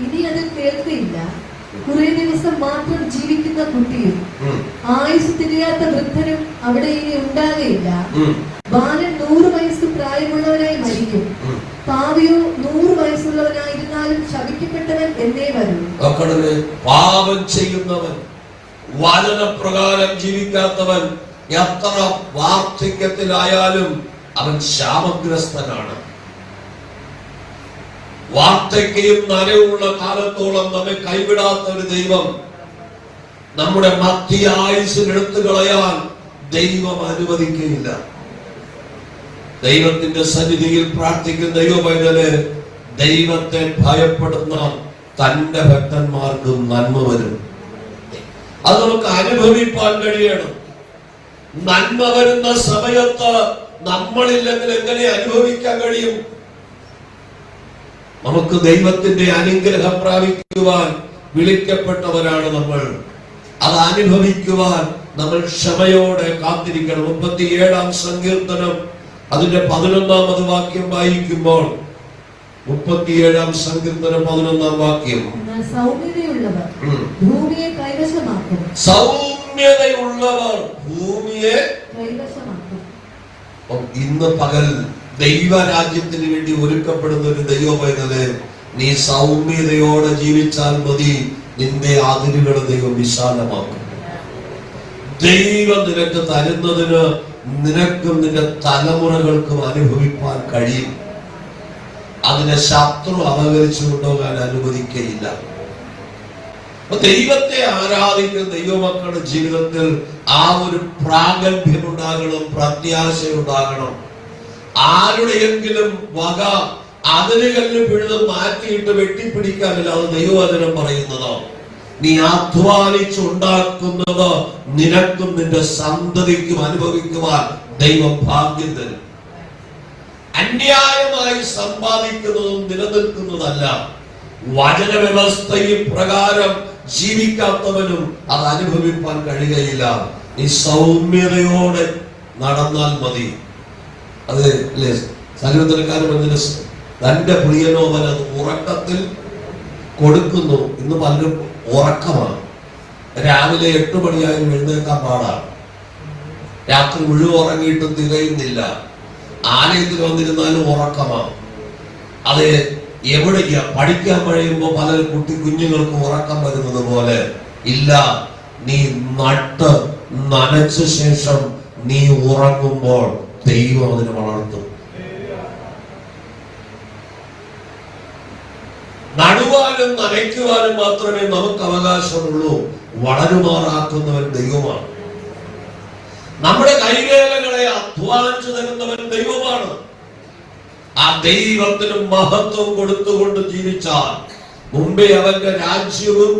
ഇനി അത് കേൾക്കയില്ല. കുറെ ദിവസം മാത്രം ജീവിക്കുന്ന കുട്ടിയും ആയുസ് തിരിയാത്ത വൃദ്ധനും അവിടെ ഇനി ഉണ്ടാകയില്ല. ബാലൻ 100 വയസ്സ് പ്രായമുള്ളവനായി മരിക്കും. പാവിയോ 100 വയസ്സുള്ളവനായിരുന്നാലും ശപിക്കപ്പെട്ടവൻ എന്നേ വരൂ. പാപം ചെയ്യുന്നവൻ, വചനപ്രകാരം ജീവിക്കാത്തവൻ എത്ര വാർദ്ധക്യത്തിലായാലും അവൻ ശാപഗ്രസ്തനാണ്. വാർദ്ധക്യവും നരവുള്ള കാലത്തോളം നമ്മെ കൈവിടാത്ത ഒരു ദൈവം നമ്മുടെ മധ്യ ആയുസ്സിൽ എടുത്തു കളയാൻ ദൈവം അനുവദിക്കുകയില്ല. ദൈവത്തിന്റെ സന്നിധിയിൽ പ്രാർത്ഥിക്കുന്ന ദൈവപൈതലെ, ദൈവത്തെ ഭയപ്പെടുന്ന തന്റെ ഭക്തന്മാർക്ക് നന്മ വരും. അത് നമുക്ക് അനുഭവിപ്പാൻ കഴിയണം. നന്മ വരുന്ന സമയത്ത് നമ്മളില്ലെങ്കിൽ എങ്ങനെ അനുഭവിക്കാൻ കഴിയും? നമുക്ക് ദൈവത്തിന്റെ അനുഗ്രഹം പ്രാപിക്കുവാൻ വിളിക്കപ്പെട്ടവരാണ് നമ്മൾ. അത് അനുഭവിക്കുവാൻ നമ്മൾ ക്ഷമയോടെ കാത്തിരിക്കണം. 37-ാം സങ്കീർത്തനം അതിന്റെ 11-ാമത് വാക്യം വായിക്കുമ്പോൾ, 37-ാം സങ്കീർത്തനം 11-ാം വാക്യം, സൗമ്യതയുള്ളവർ ഭൂമിയെ കൈവശമാക്കും. സൗമ്യതയുള്ളവർ ഭൂമിയെ കൈവശമാക്കും. ഇന്ന് പകൽ ദൈവരാജ്യത്തിന് വേണ്ടി ഒരുക്കപ്പെടുന്ന ഒരു ദൈവപൈതലെ, നീ സൗമ്യതയോടെ ജീവിച്ചാൽ മതി. നിന്റെ അതിരുകൾ ദൈവം വിശാലമാക്കും. ദൈവം നിനക്ക് തരുന്നതിന് നിനക്കും നിന്റെ തലമുറകൾക്കും അനുഭവിപ്പാൻ കഴിയും. അതിനെ ശത്രു അപകരിച്ചു കൊണ്ടുപോകാൻ അനുവദിക്കയില്ല. ദൈവത്തെ ആരാധിക്കുന്ന ദൈവമക്കളുടെ ജീവിതത്തിൽ ആ ഒരു പ്രാഗൽഭ്യം ഉണ്ടാകണം, പ്രത്യാശ ഉണ്ടാകണം. ആരുടെയെങ്കിലും വക അതിരുകളിൽ പിഴുത് മാറ്റിയിട്ട് വെട്ടിപ്പിടിക്കാനില്ല. അത് ദൈവവചനം പറയുന്നത്. നീ അധ്വാനിച്ചുണ്ടാക്കുന്നത് നിനക്കും നിന്റെ സന്തതിക്കും അനുഭവിക്കുവാൻ ദൈവം ഭാഗ്യം തരും. അന്യായമായി സമ്പാദിക്കുന്നതും നിലനിൽക്കുന്നതല്ല. വചന വ്യവസ്ഥയിൽ പ്രകാരം ജീവിക്കാത്തവനും അത് അനുഭവിപ്പാൻ കഴിയുകയില്ല. നീ സൗമ്യതയോടെ നടന്നാൽ മതി. അത് അല്ലേ സങ്കീർത്തനക്കാരൻ തന്റെ പ്രിയനോവൻ അത് ഉറക്കത്തിൽ കൊടുക്കുന്നു. ഇന്ന് പലരും ഉറക്കമാണ്. രാവിലെ 8 മണിയായാലും എഴുന്നേൽക്കാൻ പാടാണ്. രാത്രി മുഴുവൻ ഉറങ്ങിയിട്ടും തികയുന്നില്ല. ആലയത്തിൽ വന്നിരുന്നാലും ഉറക്കമാണ്. അത് എവിടേക്കാ പഠിക്കാൻ കഴിയുമ്പോൾ പല കുഞ്ഞുങ്ങൾക്ക് ഉറക്കം വരുന്നത് പോലെ ഇല്ല. നീ നട്ട് നനച്ച ശേഷം നീ ഉറങ്ങുമ്പോൾ ദൈവം അതിനെ വളർത്തും. നടുവാനും നനയ്ക്കുവാനും മാത്രമേ നമുക്ക് അവകാശമുള്ളൂ. വളരുമാറാക്കുന്നവൻ ദൈവമാണ്. നമ്മുടെ കൈവേലകളെ അധ്വാനിച്ചു തരുന്നവൻ ദൈവമാണ്. ആ ദൈവത്തിന് മഹത്വം കൊടുത്തുകൊണ്ട് ജീവിച്ചാൽ മുമ്പേ അവന്റെ രാജ്യവും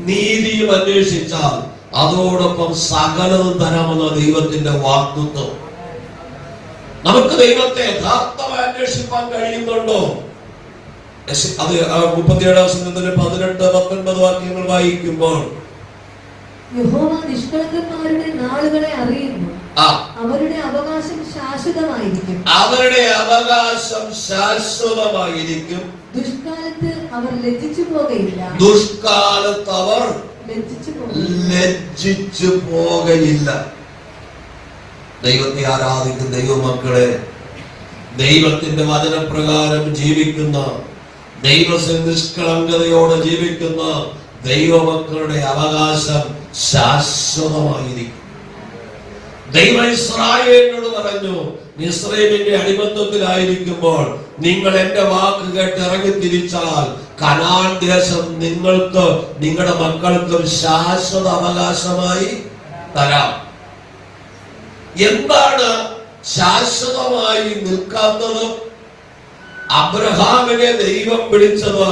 നീതിയും അന്വേഷിച്ചാൽ അതോടൊപ്പം സകലതും തരാമെന്ന ദൈവത്തിന്റെ വാഗ്ദത്തം. നമുക്ക് ദൈവത്തെ യഥാർത്ഥമായി അന്വേഷിക്കാൻ കഴിയുന്നുണ്ടോ? അത് 37-ാം സംഘത്തിന്റെ 18-19 വാക്യങ്ങൾ വായിക്കുമ്പോൾ യഹോവ നിഷ്കളങ്കന്മാരുടെ നാളുകളെ അറിയുന്നു, അവരുടെ അവകാശം ശാശ്വതമായിരിക്കും. അവരുടെ അവകാശം ശാശ്വതമായിരിക്കും. ദുഷ്കാലത്ത് അവർ ലജ്ജിച്ചു പോകയില്ല. ദുഷ്കാലത്ത് അവർ ലജ്ജിച്ചു പോകയില്ല. ദൈവത്തെ ആരാധിക്കുന്ന ദൈവമക്കളെ, ദൈവത്തിന്റെ വചനപ്രകാരം ജീവിക്കുന്ന, ദൈവത്തിൽ നിഷ്കളങ്കതയോടെ ജീവിക്കുന്ന ദൈവമക്കളുടെ അവകാശം ശാശ്വതമായിരിക്കും. ദൈവം ഇസ്രായേലിനോട് പറഞ്ഞു, മിസ്രയീമിന്റെ അടിമത്തത്തിലായിരിക്കുമ്പോൾ നിങ്ങൾ എന്റെ വാക്ക് കേട്ട് ഇറങ്ങി തിരിച്ചാൽ കനാൻ ദേശം നിങ്ങൾക്ക് നിങ്ങളുടെ മക്കൾക്കും ശാശ്വത അവകാശമായി തരാം. എന്താണ് ശാശ്വതമായി നിൽക്കാത്തത്? അബ്രഹാമിനെ ദൈവം വിളിച്ചത്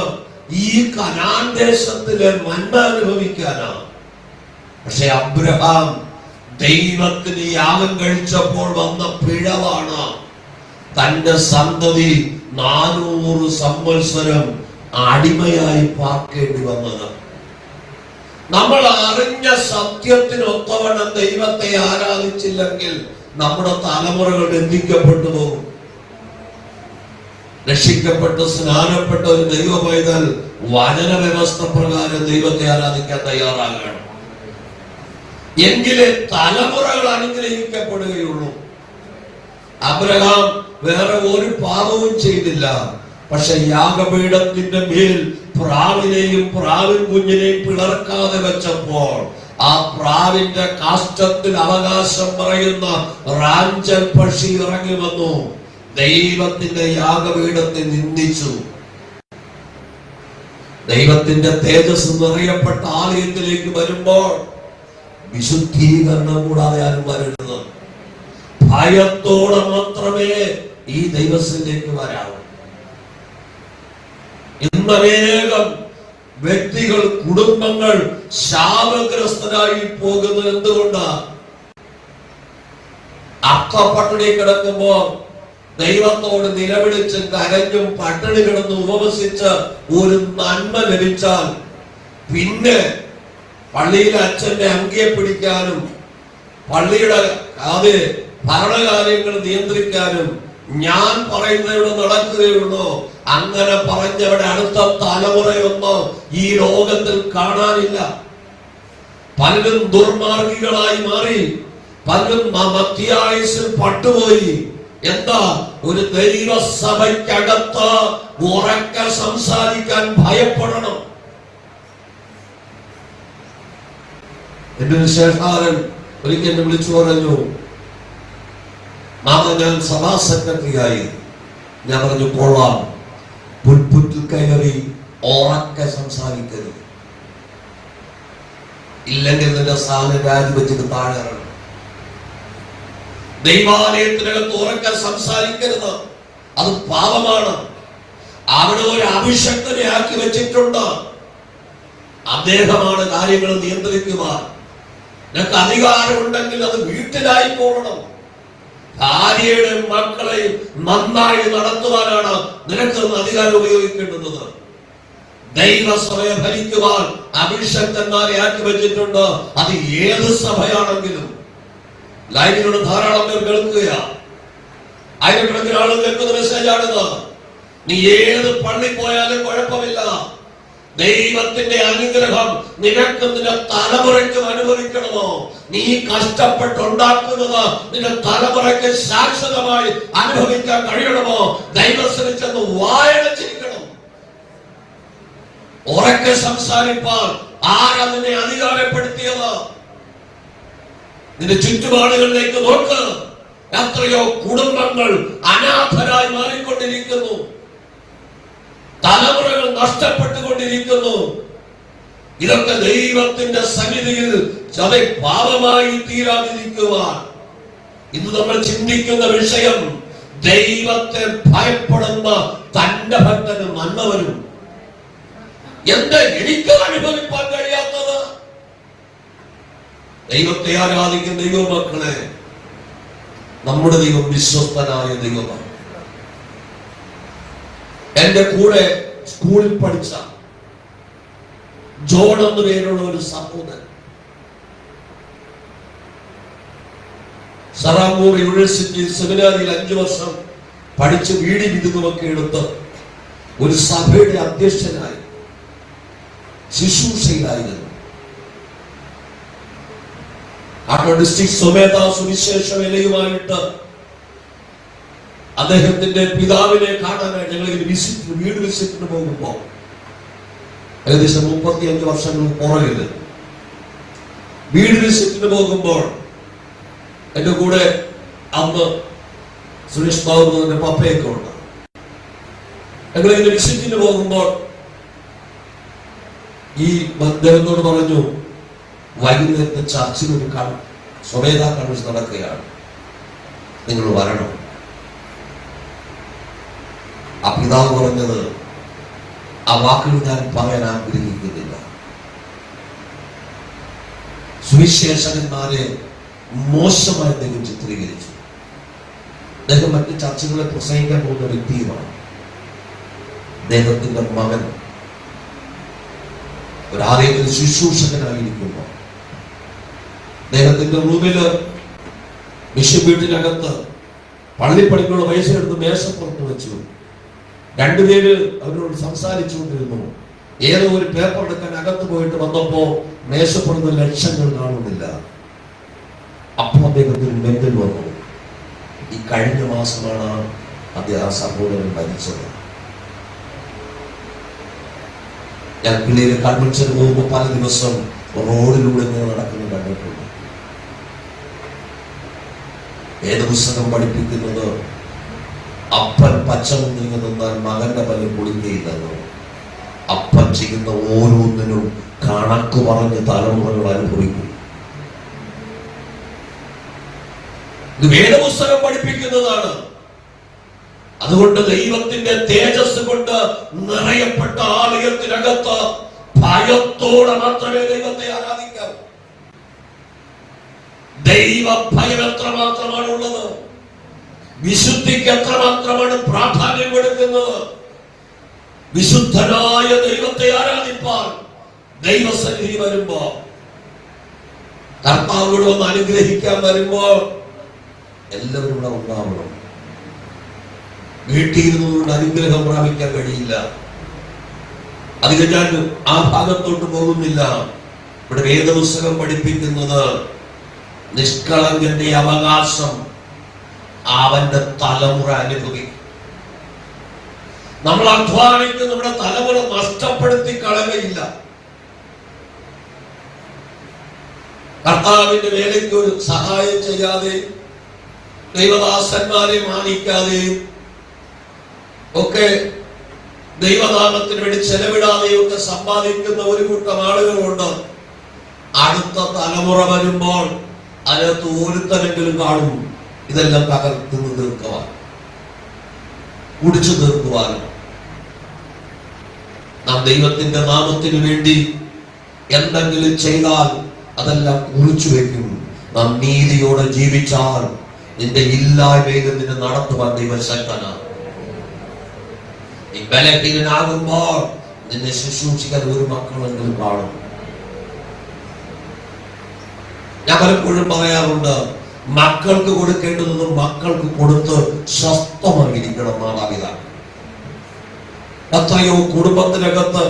ഈ കനാൻ ദേശത്തിലെ മന്ന അനുഭവിക്കാനാണ്. പക്ഷെ അബ്രഹാം ദൈവത്തിന് യാഗം കഴിച്ചപ്പോൾ വന്ന പിഴവാണ് തന്റെ സന്തതി 400 സംവത്സരം അടിമയായി പാർക്കേണ്ടി വന്നത്. നമ്മൾ അറിഞ്ഞ സത്യത്തിനൊത്തവണ്ണം ദൈവത്തെ ആരാധിച്ചില്ലെങ്കിൽ നമ്മുടെ തലമുറകൾ ബന്ധിക്കപ്പെട്ടു പോകും. രക്ഷിക്കപ്പെട്ട് സ്നാനപ്പെട്ട ഒരു ദൈവ പൈതൽ വചന വ്യവസ്ഥ പ്രകാരം ദൈവത്തെ ആരാധിക്കാൻ തയ്യാറാകണം. എങ്കിലേ തലമുറകൾ അനുഗ്രഹിക്കപ്പെടുകയുള്ളൂ. അബ്രഹാം വേറെ ഒരു പാപവും ചെയ്തില്ല. പക്ഷെ യാഗപീഠത്തിന്റെ മേൽ പ്രാവിനെയും പ്രാവിൻ കുഞ്ഞിനെയും പിളർക്കാതെ വെച്ചപ്പോൾ ആ പ്രാവിന്റെ കാഷ്ടത്തിൽ അവകാശം പറയുന്ന റാഞ്ചൽ പക്ഷി ഇറങ്ങി വന്നു, ദൈവത്തിന്റെ യാഗപീഠത്തെ നിന്ദിച്ചു. ദൈവത്തിന്റെ തേജസ് നിറയപ്പെട്ട ആലയത്തിലേക്ക് വരുമ്പോൾ വിശുദ്ധീകരണം കൂടാതെ ആരും വരരുത്. ഭയത്തോടെ മാത്രമേ ഈ ദൈവത്തിലേക്ക് വരാവൂ. ഇന്നനേകം വ്യക്തികൾ, കുടുംബങ്ങൾ ശാപഗ്രസ്തരായി പോകുന്നത് എന്തുകൊണ്ടാണ്? അപ്പപ്പട്ടിണി കിടക്കുമ്പോ ദൈവത്തോട് നിലവിളിച്ച് കരഞ്ഞും പട്ടിണി കിടന്ന് ഉപവസിച്ച് ഒരു നന്മ ലഭിച്ചാൽ പിന്നെ പള്ളിയിലെ അച്ഛന്റെ അങ്കിയെ പിടിക്കാനും പള്ളിയുടെ ഭരണകാര്യങ്ങൾ നിയന്ത്രിക്കാനും ഞാൻ പറയുന്നതിവിടെ നടക്കുകയുള്ളൂ. അങ്ങനെ പറഞ്ഞവിടെ അടുത്ത തലമുറയൊന്നും ഈ ലോകത്തിൽ കാണാനില്ല. പലരും ദുർമാർഗികളായി മാറി, പലരും മധ്യായുസിൽ പട്ടുപോയി. എന്താ? ഒരു ദൈവസഭയ്ക്കകത്ത് ഉറക്കെ സംസാരിക്കാൻ ഭയപ്പെടണം. എന്റെ ഒരു ശേഷാരൻ ഒരിക്കൽ എന്നെ വിളിച്ചു പറഞ്ഞു, മാമ ഞാൻ സഭാ സെക്രട്ടറിയായി. ഞാൻ പറഞ്ഞു, കൊള്ളാം, പുൽപ്പുറ്റിൽ കയറി ഉറക്കെ സംസാരിക്കരുത്, ഇല്ലെങ്കിൽ നിന്റെ സ്ഥാനം രാജിവെച്ചിട്ട് താഴെ ഇറങ്ങണം. ദൈവാലയത്തിനകത്ത് ഉറക്കെ സംസാരിക്കരുത്, അത് പാപമാണ്. അവിടെ ഒരു അഭിഷക്തനെ ആക്കി വെച്ചിട്ടുണ്ട്. അദ്ദേഹമാണ് കാര്യങ്ങൾ നിയന്ത്രിക്കുക. നിനക്ക് അധികാരമുണ്ടെങ്കിൽ അത് വീട്ടിലായി പോകണം. ഭാര്യയുടെയും മക്കളെയും നന്നായി നടത്തുവാനാണ് നിനക്ക് അധികാരം ഉപയോഗിക്കേണ്ടത്. ദൈവസഭയെ ഭരിക്കുവാൻ അഭിഷക്തന്മാരെ ആക്കി വെച്ചിട്ടുണ്ട്. അത് ഏത് സഭയാണെങ്കിലും. ലൈനിലൂടെ ധാരാളം പേർ കേൾക്കുകയാണ്. ആയിരക്കണക്കിന് ആളുകൾ കേൾക്കുന്ന മെസ്സേജാണിത്. നീ ഏത് പള്ളി പോയാലും കുഴപ്പമില്ല, ദൈവത്തിന്റെ അനുഗ്രഹം നിനക്ക് നിന്റെ തലമുറയ്ക്ക് അനുഭവിക്കണമോ? നീ കഷ്ടപ്പെട്ടുണ്ടാക്കുന്നത് നിന്റെ തലമുറയ്ക്ക് ശാശ്വതമായി അനുഭവിക്കാൻ കഴിയണമോ? ദൈവത്തിൽ ചെന്ന് വായടച്ചിരിക്കണം. ഉറക്കെ സംസാരിപ്പാൻ ആരതിനെ അധികാരപ്പെടുത്തിയത്? നിന്റെ ചുറ്റുപാടുകളിലേക്ക് നോക്ക്. എത്രയോ കുടുംബങ്ങൾ അനാഥരായി മാറിക്കൊണ്ടിരിക്കുന്നു. തലമുറകൾ നഷ്ടപ്പെട്ടുകൊണ്ടിരിക്കുന്നു. ഇതൊക്കെ ദൈവത്തിന്റെ സന്നിധിയിൽ പാപമായി തീരാതിരിക്കുവാൻ ഇന്ന് നമ്മൾ ചിന്തിക്കുന്ന വിഷയം, ദൈവത്തെ ഭയപ്പെടുന്ന തന്റെ ഭക്തനും നന്മവനും. എന്താ എനിക്ക് അനുഭവിക്കാൻ കഴിയാത്ത ദൈവത്തെ ആരാധിക്കുന്ന ദൈവമക്കളെ, നമ്മുടെ ദൈവം വിശ്വസ്തനായ ദൈവമാണ്. എന്റെ കൂടെ സ്കൂളിൽ പഠിച്ച ജോൺ എന്ന പേരുള്ള ഒരു സഹോദരൻ സറാമൂർ യൂണിവേഴ്സിറ്റി സെമിനാറിൽ 5 വർഷം പഠിച്ച് വീടി ബിരുദമൊക്കെ എടുത്ത് ഒരു സഭയുടെ അധ്യക്ഷനായി ശുശ്രൂഷയിലായിരുന്നു. ഡിസ്ട്രിക്ട് സ്വമേധ സുവിശേഷ വേലയുമായിട്ട് അദ്ദേഹത്തിന്റെ പിതാവിനെ കാണാനായി ഞങ്ങൾ വീട് വിസിറ്റിന് പോകുമ്പോ ഏകദേശം 35 വർഷങ്ങൾക്ക് പുറകില് വീട് വിസിറ്റിന് പോകുമ്പോൾ എന്റെ കൂടെ അന്ന് സുരേഷ് ബാബു പപ്പയൊക്കെ ഉണ്ട്. ഞങ്ങളിങ്ങനെ വിസിറ്റിന് പോകുമ്പോൾ ഈ അദ്ദേഹത്തോട് പറഞ്ഞു, വൈകുന്നേരത്തെ ചർച്ചിൽ ഒരു സ്വമേധ കൺവെൻഷൻ നടക്കുകയാണ്, നിങ്ങൾ വരണം. ആ പിതാവ് പറഞ്ഞത്, ആ വാക്കുകൾ ഞാൻ പറയാൻ ആഗ്രഹിക്കുന്നില്ല. സുവിശേഷകന്മാരെ മോശമായി അദ്ദേഹം ചിത്രീകരിച്ചു. അദ്ദേഹം മറ്റ് ചർച്ചകളെ പ്രസംഗിക്കാൻ പോകുന്ന വ്യക്തിയുമാണ്. അദ്ദേഹത്തിന്റെ മകൻ ഒരാലയത്തിൽ ശുശ്രൂഷകനായിരിക്കുമ്പോൾ അദ്ദേഹത്തിന്റെ റൂമില് മിഷൻ വീട്ടിനകത്ത് പള്ളിപ്പണിക്കുള്ള പൈസയെടുത്ത് മേശപ്പുറത്ത് വെച്ചു. 2 പേര് അവരോട് സംസാരിച്ചുകൊണ്ടിരുന്നു. ഏതോ ഒരു പേപ്പർ എടുക്കാൻ അകത്ത് പോയിട്ട് വന്നപ്പോ മേശപ്പുറത്ത് ലക്ഷങ്ങൾ കാണുന്നില്ല. അപ്പോൾ അദ്ദേഹത്തിന് മെന്റൽ വന്നു. ഈ കഴിഞ്ഞ മാസമാണ് അദ്ദേഹം സഹോദരൻ മരിച്ചത്. ഞാൻ പിള്ളേര് കൺവെൻഷന് പോകുമ്പോൾ പല ദിവസം റോഡിലൂടെ ഇങ്ങനെ നടക്കുന്നത് കണ്ടിട്ടുണ്ട്. ഏത് പുസ്തകം പഠിപ്പിക്കുന്നത് അപ്പൻ പച്ചമുന്തിരിങ്ങ നിന്നാൽ മകന്റെ പല്ല് പൊളിക്കുകയില്ലെന്നോ, അപ്പൻ ചെയ്യുന്ന ഓരോന്നിനും കണക്ക് പറഞ്ഞ് തലമുറകൾ അനുഭവിക്കും. ഇത് വേദപുസ്തകം പഠിപ്പിക്കുന്നതാണ്. അതുകൊണ്ട് ദൈവത്തിന്റെ തേജസ് കൊണ്ട് നിറയപ്പെട്ട ആലയത്തിനകത്ത് ഭയത്തോടെ മാത്രമേ ദൈവത്തെ ആരാധിക്കാവൂ. ദൈവ ഭയം എത്രമാത്രമാണ് ഉള്ളത്, വിശുദ്ധിക്ക് എത്രമാത്രമാണ് പ്രാധാന്യം കൊടുക്കുന്നത്. വിശുദ്ധനായ ദൈവത്തെ ആരാധിപ്പാൻ ദൈവസന്നിധി വരുമ്പോ, കർത്താവോട് ഒന്ന് അനുഗ്രഹിക്കാൻ വരുമ്പോ എല്ലാവരും ഇവിടെ ഉണ്ടാവണം. വീട്ടിൽ ഇരുന്നുകൊണ്ട് അനുഗ്രഹം പ്രാപിക്കാൻ കഴിയില്ല. അധികം ഞാൻ ആ ഭാഗത്തോട്ട് പോകുന്നില്ല. ഇവിടെ വേദപുസ്തകം പഠിപ്പിക്കുന്നത് നിഷ്കളങ്കന്റെ അവകാശം അവന്റെ തലമുറ അനുഭവിക്കും. നമ്മൾ അധ്വാനിച്ച് നമ്മുടെ തലമുറ നഷ്ടപ്പെടുത്തി കളയുകയില്ല. കർത്താവിന്റെ വേലയ്ക്ക് ഒരു സഹായം ചെയ്യാതെ, ദൈവദാസന്മാരെ മാനിക്കാതെ ഒക്കെ, ദൈവനാമത്തിന് വേണ്ടി ചെലവിടാതെയൊക്കെ സമ്പാദിക്കുന്ന ഒരു കൂട്ടം ആളുകളുണ്ട്. അടുത്ത തലമുറ വരുമ്പോൾ അതിനകത്ത് ഒരുത്തരെങ്കിലും കാണും ഇതെല്ലാം തകർത്ത് തീർക്കുവാൻ, കുടിച്ചു തീർക്കുവാനും. നാം ദൈവത്തിന്റെ നാമത്തിന് വേണ്ടി എന്തെങ്കിലും ചെയ്താൽ അതെല്ലാം കുറിച്ചു വെക്കും. നാം നീതിയോടെ ജീവിച്ചാൽ നിന്റെ ഇല്ലായ്മയിൽ നിന്നെ നടത്തുവാൻ ദൈവശക്തനാണ്. നീ ബലഹീനനാകുമ്പോൾ നിന്നെ ശുശ്രൂഷിക്കാൻ ഒരു മക്കളെങ്കിലും കാണും. ഞാൻ പലപ്പോഴും പറയാറുണ്ട്, മക്കൾക്ക് കൊടുക്കേണ്ടത് മക്കൾക്ക് കൊടുത്ത് സ്വസ്ഥമായിരിക്കണം മാതാപിതാക്കൾ. എത്രയോ കുടുംബത്തിനകത്ത്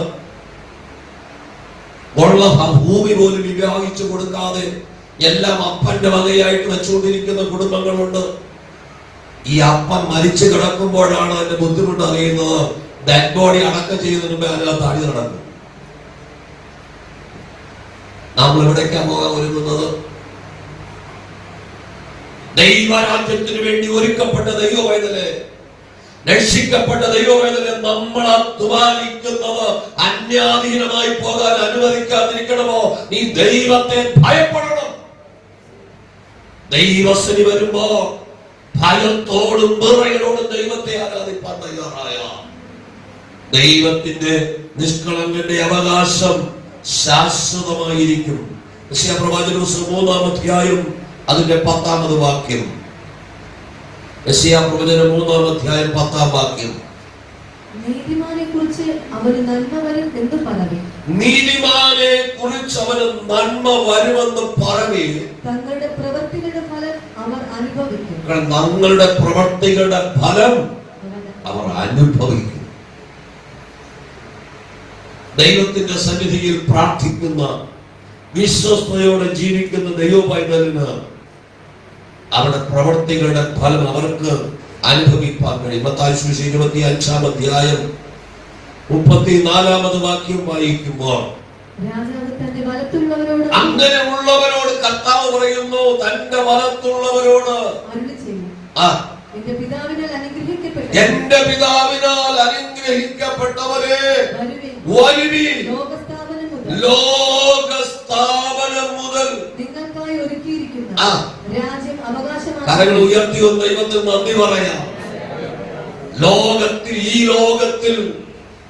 ഉള്ള ഭൂമി പോലും വിവാഹിച്ചു കൊടുക്കാതെ എല്ലാം അപ്പന്റെ വകയായിട്ട് വെച്ചുകൊണ്ടിരിക്കുന്ന കുടുംബങ്ങളുണ്ട്. ഈ അപ്പൻ മരിച്ചു കിടക്കുമ്പോഴാണ് അതിന്റെ ബുദ്ധിമുട്ട് അറിയുന്നത്. ഡെഡ് ബോഡി അടക്കം ചെയ്യുന്നതിന് മുമ്പേ അതിനകത്ത് അടി നടക്കും. നമ്മൾ എവിടേക്കാ പോകാൻ ഒരുങ്ങുന്നത്? ദൈവരാജ്യത്തിന് വേണ്ടി ഒരുക്കപ്പെട്ട ദൈവവേദനെ, രക്ഷിക്കപ്പെട്ട ദൈവവേദനെ നമ്മൾ അധ്വാനിക്കുന്നത് അന്യാധീനമായി പോകാൻ അനുവദിക്കാതിരിക്കണമോ? നീ ദൈവത്തെ ഭയപ്പെടണം. ദൈവസ്ഥിതി വരുമ്പോ ഭയത്തോടും വിറയലോടും ദൈവത്തെ ആരാധിപ്പാൻ തയ്യാറായ ദൈവത്തിന്റെ നിഷ്കളങ്കന്റെ അവകാശം ശാശ്വതമായിരിക്കും. യെശയ്യാ പ്രവാചക പുസ്തകം 3-ാം അധ്യായം അതിന്റെ 10-ാമത് വാക്യം. യെശയ്യാ പ്രവചനം 3-ാം അധ്യായം 10-ാം വാക്യം. നീതിമാനെ കുറിച്ച് അവന് നന്മ വരും എന്ന് പറവേ. നീതിമാനെ കുറിച്ച് അവന് നന്മ വരുമെന്ന് പറവേ. തങ്ങളുടെ പ്രവൃത്തികളുടെ ഫലം അവർ അനുഭവിക്കും. തങ്ങളുടെ പ്രവൃത്തികളുടെ ഫലം അവർ അനുഭവിക്കും. ദൈവത്തിന്റെ സന്നിധിയിൽ പ്രാർത്ഥിക്കുന്ന, വിശ്വസ്തയോടെ ജീവിക്കുന്ന ദൈവപൈതലിന് അവരുടെ പ്രവൃത്തികളുടെ ഫലം അവർക്ക് അനുഭവിക്കാൻ കഴിയും. മത്തായി സുവിശേഷം 25-ാം അധ്യായം 34-ാമത് വാക്യം വായിക്കുമ്പോൾ അങ്ങനെയുള്ളവരോട് കർത്താവ് പറയുന്നു, തന്റെ വലത്തുള്ളവരോട് എന്റെ പിതാവിനാൽ അനുഗ്രഹിക്കപ്പെട്ടവരെ വരുവിൻ, ലോകസ്ഥാപനം മുതൽ കരങ്ങൾ ഉയർത്തി വന്ന ദൈവത്തിന് നന്ദി പറയാം. ലോകത്തിൽ, ഈ ലോകത്തിൽ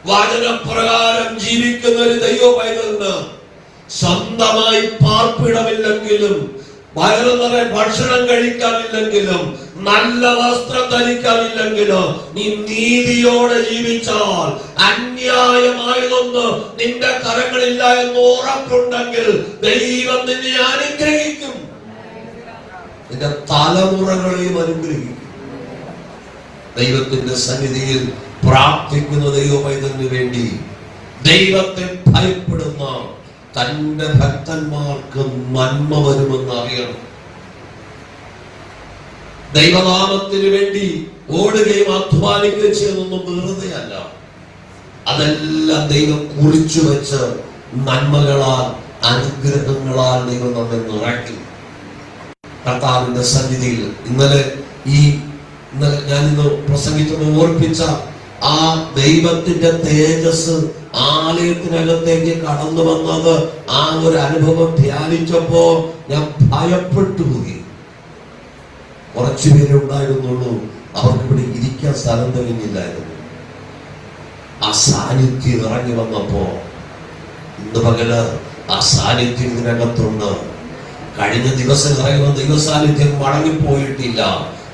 വചനപ്രകാരം ജീവിക്കുന്ന ഒരു ദൈവപൈതലിന് സ്വന്തമായി പാർപ്പിടമില്ലെങ്കിലും, വയറു നിറയെ ഭക്ഷണം കഴിക്കാനില്ലെങ്കിലും, നല്ല വസ്ത്രം ധരിക്കാനില്ലെങ്കിലും, നീ നീതിയോടെ ജീവിച്ചാൽ അന്യായമായതൊന്ന് നിന്റെ കരങ്ങളില്ല എന്ന് ഉറപ്പുണ്ടെങ്കിൽ ദൈവം നിന്നെ അനുഗ്രഹിക്കും. നിന്റെ തലമുറകളെയും അനുഗ്രഹിക്കും. ദൈവത്തിന്റെ സന്നിധിയിൽ പ്രാർത്ഥിക്കുന്ന ദൈവപൈതലിന് വേണ്ടി ദൈവത്തെ ഭയപ്പെടുന്ന തന്റെ ഭക്തന്മാർക്ക് നന്മ വരുമെന്ന് അറിയണം. ദൈവനാമത്തിന് വേണ്ടി ഓടുകയും അധ്വാനിക്കുകയും ചെയ്യുന്നതൊന്നും വെറുതെ അല്ല. അതെല്ലാം ദൈവം കുറിച്ചു വെച്ച് നന്മകളാൽ, അനുഗ്രഹങ്ങളാൽ ദൈവം നമ്മെ നിറയ്ക്കും. കർത്താവിന്റെ സന്നിധിയിൽ ഇന്നലെ ഞാനിന്ന് പ്രസംഗിച്ചപ്പോൾ ഓർപ്പിച്ച ആ ദൈവത്തിന്റെ തേജസ് ആലയത്തിനകത്തേക്ക് കടന്നു വന്നത്, ആ ഒരു അനുഭവം ധ്യാനിച്ചപ്പോ ഞാൻ ഭയപ്പെട്ടു പോയി. കുറച്ചുപേരെ ഉണ്ടായിരുന്നുള്ളൂ, അവർക്ക് ഇവിടെ ഇരിക്കാൻ സ്ഥലം തെളിഞ്ഞില്ലായിരുന്നു. ആ സാന്നിധ്യം ഇറങ്ങി വന്നപ്പോ ഇന്ന് പകല് ആ സാന്നിധ്യം ഇതിനകത്തുണ്ട്. കഴിഞ്ഞ ദിവസം ഇറങ്ങി വന്ന ദൈവ സാന്നിധ്യം മടങ്ങിപ്പോയിട്ടില്ല.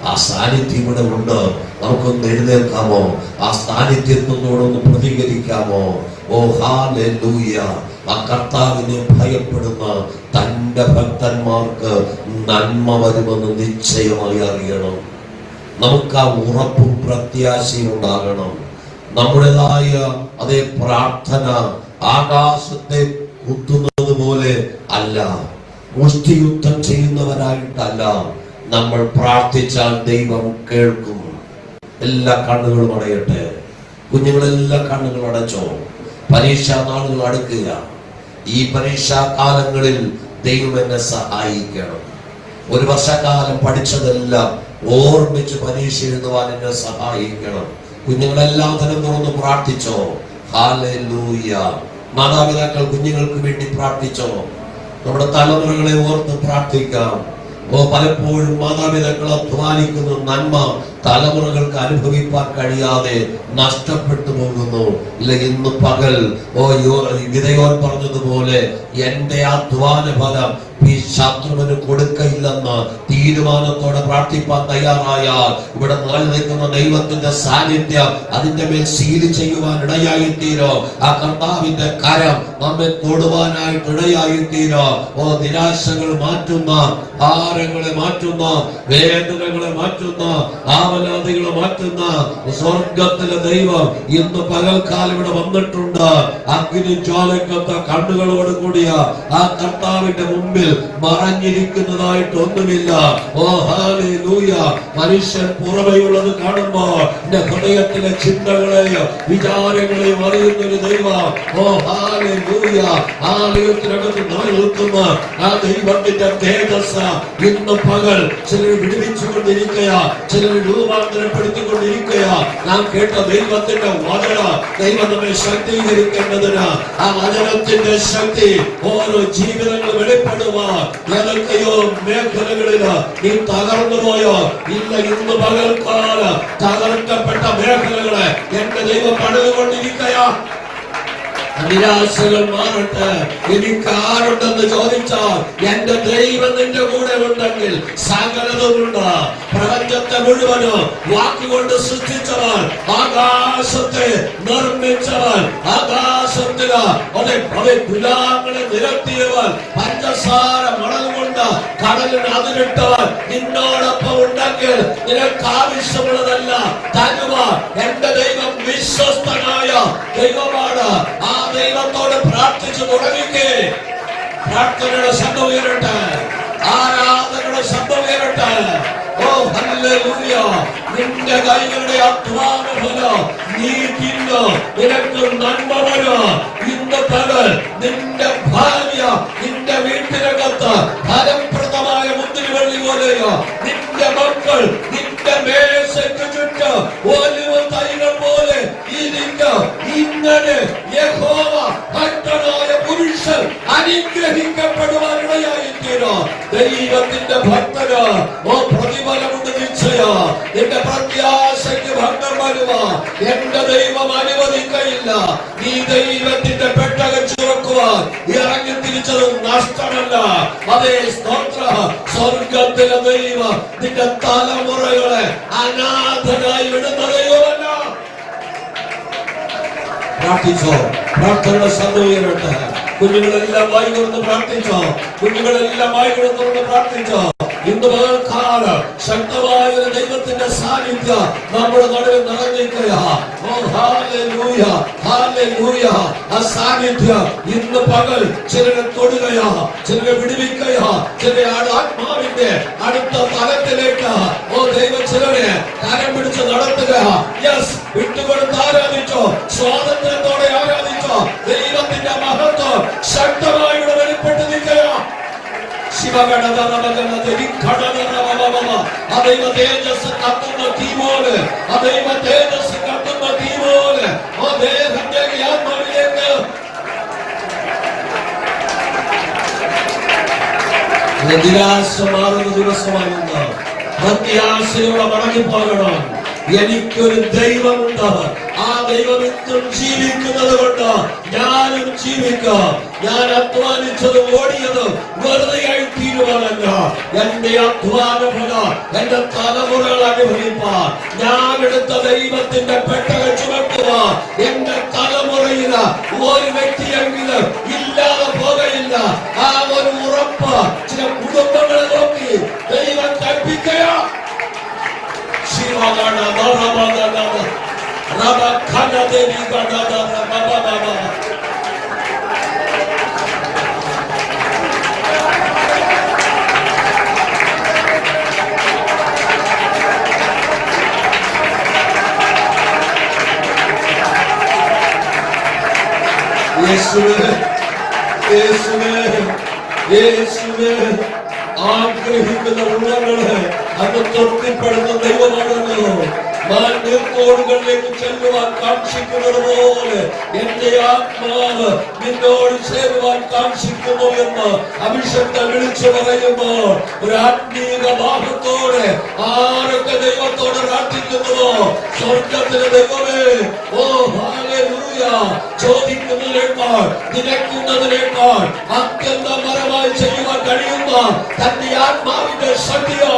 ആ സാന്നിധ്യം ഇവിടെ ഉണ്ട്. നമുക്കൊന്ന് എഴുന്നേൽക്കാമോ? ആ സാന്നിധ്യത്തോടൊന്ന് പ്രതികരിക്കാമോ? ഓ ഹല്ലേലൂയ! ആ കർത്താവിനെ ഭയപ്പെടുന്ന തന്റെ ഭക്തന്മാർക്ക് നന്മ വരുമെന്ന് നിശ്ചയമായി അറിയണം. നമുക്ക് ആ ഉറപ്പും പ്രത്യാശയും ഉണ്ടാകണം. നമ്മുടേതായ അതേ പ്രാർത്ഥന ആകാശത്തെ കുത്തുന്നത് പോലെ അല്ല, മുഷ്ടിയുദ്ധം ചെയ്യുന്നവരായിട്ടല്ല. നമ്മൾ പ്രാർത്ഥിച്ചാൽ ദൈവം കേൾക്കും. എല്ലാ കണ്ണുകളും അടയട്ടെ. കുഞ്ഞുങ്ങളെല്ലാ കണ്ണുകളും അടച്ചോ. പരീക്ഷാ നാളുകൾ അടുക്കുക. ഈ പരീക്ഷാ കാലങ്ങളിൽ ദൈവം എന്നെ സഹായിക്കണം. ഒരു വർഷക്കാലം പഠിച്ചതെല്ലാം ഓർമ്മിച്ച് പരീക്ഷ എഴുതുവാൻ എന്നെ സഹായിക്കണം. കുഞ്ഞുങ്ങളെല്ലാം തന്നെ തുറന്ന് പ്രാർത്ഥിച്ചോ. ഹല്ലേലൂയ! മാതാപിതാക്കൾ കുഞ്ഞുങ്ങൾക്ക് വേണ്ടി പ്രാർത്ഥിച്ചോ. നമ്മുടെ തലമുറകളെ ഓർത്ത് പ്രാർത്ഥിക്കാം. പലപ്പോഴും മാതാപിതാക്കൾ അധ്വാനിക്കുന്ന നന്മ തലമുറകൾക്ക് അനുഭവിക്കാൻ കഴിയാതെ നഷ്ടപ്പെട്ടു പോകുന്നു. ഇല്ല, ഇന്ന് പകൽ ഗിദെയോൻ പറഞ്ഞതുപോലെ എന്റെ അധ്വാന ഫലം ഈ ശത്രുവിന് കൊടുക്കയില്ലെന്ന് തീരുമാനത്തോടെ പ്രാർത്ഥിപ്പാൻ തയ്യാറായാൽ ഇവിടെ നിറഞ്ഞു നിൽക്കുന്ന ദൈവത്തിന്റെ സാന്നിധ്യം അതിന്റെ മേൽ സീൽ ചെയ്യുവാൻ ഇടയായിത്തീരോ. ആ കർത്താവിന്റെ കരം നമ്മെ തൊടുവാനായിട്ട് ഇടയായിത്തീരോ. നിരാശകൾ മാറ്റുന്ന, ഭാരങ്ങളെ മാറ്റുന്ന, വേദനകളെ മാറ്റുന്ന, ആവലാതികളെ മാറ്റുന്ന സ്വർഗത്തിലെ ദൈവം ഇന്ന് പകൽക്കാലം ഇവിടെ വന്നിട്ടുണ്ട്. അഗ്നി ജ്വാലക്കത്ത കണ്ണുകളോട് കൂടിയ ആ കർത്താവിന്റെ മുമ്പിൽ മറഞ്ഞിരിക്കുന്നതായിട്ട് ഒന്നുമില്ല. ഓ ഹല്ലേലൂയ! മനുഷ്യൻ പുറമെയുള്ളത് കാണുമ്പോൾ എന്റെ ഹൃദയത്തിലെ ചിന്തകളെയും വിചാരങ്ങളെയും അറിയുന്ന ഒരു ദൈവം. ഓ ഹല്ലേലൂയ! ആലയത്തിനകത്ത് നിലനിൽക്കുന്ന ആ ദൈവത്തിന്റെ തേജസ് ഇന്ന് പകൽ ചിലർ വിടുവിച്ചുകൊണ്ടിരിക്കുക, ചിലർ രൂപാന്തരപ്പെടുത്തിക്കൊണ്ടിരിക്കുക. നാം കേട്ട ദൈവത്തിന്റെ വചന ദൈവം നമ്മെ ശക്തീകരിക്കേണ്ടതിന് ആ വചനത്തിന്റെ ശക്തി ഓരോ ജീവിതങ്ങൾ വെളിപ്പെടുവാൻ ഏതൊക്കെയോ മേഖലകളില് നീ തകർന്നു പോയോ ഇല്ല, ഇന്ന് പകൽക്കാലം തകർക്കപ്പെട്ട മേഖലകളെ എന്റെ ദൈവം പണിതുകൊണ്ടിരിക്കുക. നിരാശകൾ മാറട്ടെ. എനിക്ക് ആരുണ്ടെന്ന് ചോദിച്ചാൽ എന്റെ ദൈവം നിന്റെ കൂടെ ഉണ്ടെങ്കിൽ സകലതുമുണ്ട്. പ്രപഞ്ചത്തെ മുഴുവനും വാക്കുകൊണ്ട് സൃഷ്ടിച്ചവൻ, ആകാശത്തെ നിർമ്മിച്ചവൻ, ആകാശത്തില് തുലാങ്ങളെ നിരത്തിയവൻ, പഞ്ചസാര മണൽ കൊണ്ട് കടലിന് അതിരിട്ടവൻ നിന്നോടൊപ്പം ഉണ്ടെങ്കിൽ നിനക്ക് ആവശ്യമുള്ളതല്ല തരുവാൻ എന്റെ ദൈവം വിശ്വസ്തനായ ദൈവമാണ്. ആ ദൈവത്തോട് പ്രാർത്ഥിച്ചു തുടങ്ങിക്കേ. പ്രാർത്ഥനയുടെ ശബ്ദം ഉയരട്ടെ, ആരാധനയുടെ ശബ്ദം ഉയരട്ടെ. ഓ ഹല്ലേലൂയ. നിന്റെ കൈകളുടെ അധ്വാനഫലം നീ തിന്നു, നിനക്ക് നന്മ വരും. ഇന്ന് പകൽ നിന്റെ ഭാര്യ നിന്റെ വീട്ടിനകത്ത് ഫലപ്രദമായ മുന്തിരിവള്ളി പോലെയോ, നിന്റെ മക്കൾ നിന്റെ മേശയ്ക്ക് ചുറ്റും ഒലിവ് തൈകൾ പോലെ ഇരിക്കും. ഇങ്ങനെ യഹോവ ഭക്തനായ പുരുഷൻ അനുഗ്രഹിക്കപ്പെടുവാനിടയായിത്തീരും. ദൈവത്തിന്റെ ഭക്തന് ഓ പ്രതിഫലമുണ്ട് നിശ്ചയം. എന്റെ പ്രത്യാശയ്ക്ക് ഭംഗം വരുവാ എന്റെ ദൈവം അനുവദിക്കയില്ല. നീ ദൈവത്തിന്റെ പെട്ടകം ചുമക്കുവാൻ ഇറങ്ങി തിരിച്ചത് നഷ്ടമല്ല. അതേ സ്തോത്ര. സ്വർഗത്തിലെ ദൈവം നിന്റെ തലമുറകളെ അനാഥനായി വിടുന്ന ദൈവമല്ല. പ്രാർത്ഥിച്ചോ. പ്രാർത്ഥനയുടെ ശബ്ദം ഉയരട്ടെ. കുഞ്ഞുങ്ങളെല്ലാം വായി തുറന്ന് പ്രാർത്ഥിച്ചോ. കുഞ്ഞുങ്ങളെല്ലാം വായി തുറന്ന് പ്രാർത്ഥിച്ചോ. ഇന്ന് പകൽക്കാലം ശക്തമായ ഒരു ദൈവത്തിന്റെ സാന്നിധ്യം നമ്മുടെ നടുവിൽ നിറഞ്ഞിരിക്കുക. ഓ ഹല്ലേലൂയ, ഹല്ലേലൂയ. ആ സാന്നിധ്യം ഇന്ന് പകൽ ചിലരെ തൊടുകയാ, ചിലരെ വിടുവിക്കുകയാ, ചിലരെ ആത്മാവിന്റെ അടുത്ത തലത്തിലേക്ക് ഓ ദൈവം ചിലരെ കരം പിടിച്ച് നടത്തുകയാ. യെസ്, വിട്ടുകൊടുത്ത് ആരാധിച്ചോ, സ്വാതന്ത്ര്യത്തോടെ ആരാധിച്ചോ. ദൈവത്തിന്റെ മഹത്വം ശക്തമായി ഇവിടെ വെളിപ്പെട്ട് നിൽക്കുക. അതൈവ തേജസ് കത്തുന്ന തീമോല്, അതൈവ തേജസ് കത്തുന്ന തീമോല് അദ്ദേഹത്തിന്റെ ആത്മാവിലേക്ക് നിരാശ മാറുന്ന ദിവസമാകുന്ന പ്രത്യാശയോടെ മടങ്ങിപ്പോകണം. എനിക്കൊരു ദൈവമുണ്ട്. ആ ദൈവം ഇന്നും ജീവിക്കുന്നത് കൊണ്ട് ഞാനും ജീവിക്കാം. ഞാൻ അധ്വാനിച്ചത് ഓടിയത് വെറുതെയായി തീരുമാനമല്ല. എന്റെ അധ്വാന ഫലം എന്റെ തലമുറകൾ അനുഭവിപ്പാൻ ഞാൻ എടുത്ത ദൈവത്തിന്റെ പെട്ടകം ചുമക്കുവാൻ എന്റെ തലമുറയിൽ ഒരു വ്യക്തിയെങ്കിലും ഇല്ലാതെ പോകയില്ല. ആ ഒരു ഉറപ്പ് ചില കുടുംബങ്ങളെ നോക്കി ദൈവം കൽപ്പിക്കുക. ആഗ്രഹിക്കുന്ന ഉള്ളങ്ങളെ അത് തൃപ്തിപ്പെടുന്ന ദൈവമാണല്ലോ. നീർത്തോടുകളിലേക്ക് ചെല്ലുവാൻ കാക്ഷിക്കുന്നത് പോലെ എന്റെ ആത്മാവ് നിന്നോട് ചേരുവാൻ കാക്ഷിക്കുന്നു എന്ന് അഭിഷക്തൻ വിളിച്ചു പറയുമ്പോൾ ഒരു ആത്മീക ഭാവത്തോടെ ആരൊക്കെ ദൈവത്തോട് പ്രാർത്ഥിക്കുന്നുവോ സ്വർഗത്തിലെ ദൈവമേ ഓ ഹല്ലേലൂയ ചോദിക്കുന്നതിനേക്കാൾ നിലയ്ക്കുന്നതിനേക്കാൾ അത്യന്തപരമായി ചെയ്യുവാൻ കഴിയുന്ന തന്റെ ആത്മാവിന്റെ ശക്തിയോ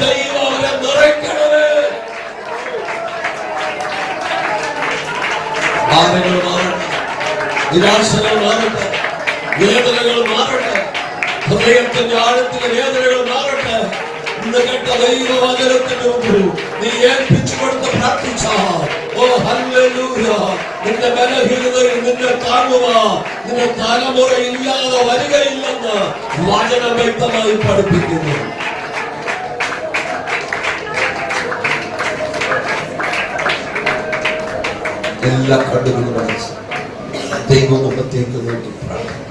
ദൈവം അവരെ നിറയ്ക്കണമേ. ഭാരങ്ങൾ മാറട്ടെ, നിരാശകൾ മാറട്ടെ, വേദനകൾ മാറട്ടെ, ഹൃദയത്തിന്റെ ആഴത്തിലെ വേദനകൾ മാറട്ടെ. ഇന്ന് കേട്ട ദൈവവചനത്തിന്റെ മുമ്പിൽ നീ ഏൽപ്പിച്ചു കൊടുത്ത് പ്രാർത്ഥിച്ച ഓ ഹല്ലേലൂയ. നിന്റെ ബലഹീനതയിൽ നിന്നെ താങ്ങുവാ നിന്റെ തലമുറ ഇല്ലാതെ വരികയില്ലെന്ന് വചനം വ്യക്തമായി പഠിപ്പിക്കുന്നു. എല്ലാ കണ്ണുകളും അടച്ച് ദൈവമുഖത്തേക്ക് നോക്കി പ്രാർത്ഥിക്കും.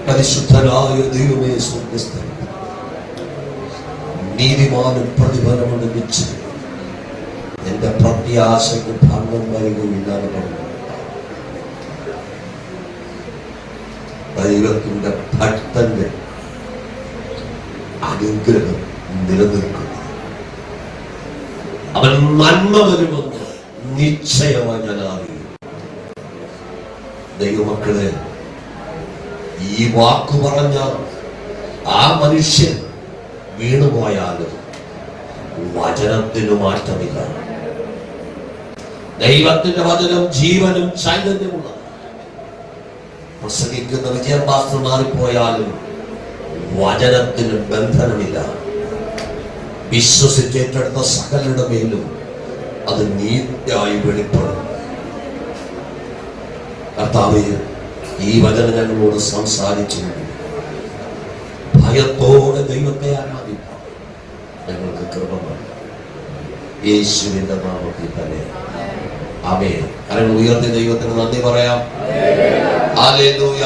പരിശുദ്ധനായ ദൈവമേ സ്വർഗ്ഗസ്ഥൻ, നീതിമാനും പ്രതിഫലമുണ്ട് നിശ്ചയം. എന്റെ പ്രത്യാശയ്ക്ക് ഭംഗം വരികയില്ലാതെ പറഞ്ഞു. ദൈവത്തിന്റെ ഭക്തന്റെ അനുഗ്രഹം നിലനിൽക്കുന്നു. അവൻ നന്മ വരുമെന്ന് നിശ്ചയമായി ഞാൻ അറിയും. ദൈവമക്കളെ, ഈ വാക്കു പറഞ്ഞ ആ മനുഷ്യൻ വീണുപോയാലും വചനത്തിന് മാറ്റമില്ല. ദൈവത്തിന്റെ വചനം ജീവനും ചൈതന്യമുള്ള. പ്രസംഗിക്കുന്ന വിജയഭാസ്കർ മാറിപ്പോയാലും വചനത്തിന് ബന്ധനമില്ല. വിശ്വസിച്ചേറ്റെടുത്ത സകലരുടെ മേലും അത് നീതിയായി വെളിപ്പെടും. കർത്താവേ, ഈ വചനം ഞങ്ങളോട് സംസാരിച്ചു. ഭയത്തോടെ ദൈവത്തെ ആരാധിക്കാം. ഞങ്ങൾക്ക് കൃപ നൽകണം. യേശുവിന്റെ നാമത്തിൽ തന്നെ ആമേൻ. കരങ്ങൾ ഉയർത്തി ദൈവത്തിന് നന്ദി പറയാം. ഹല്ലേലൂയ.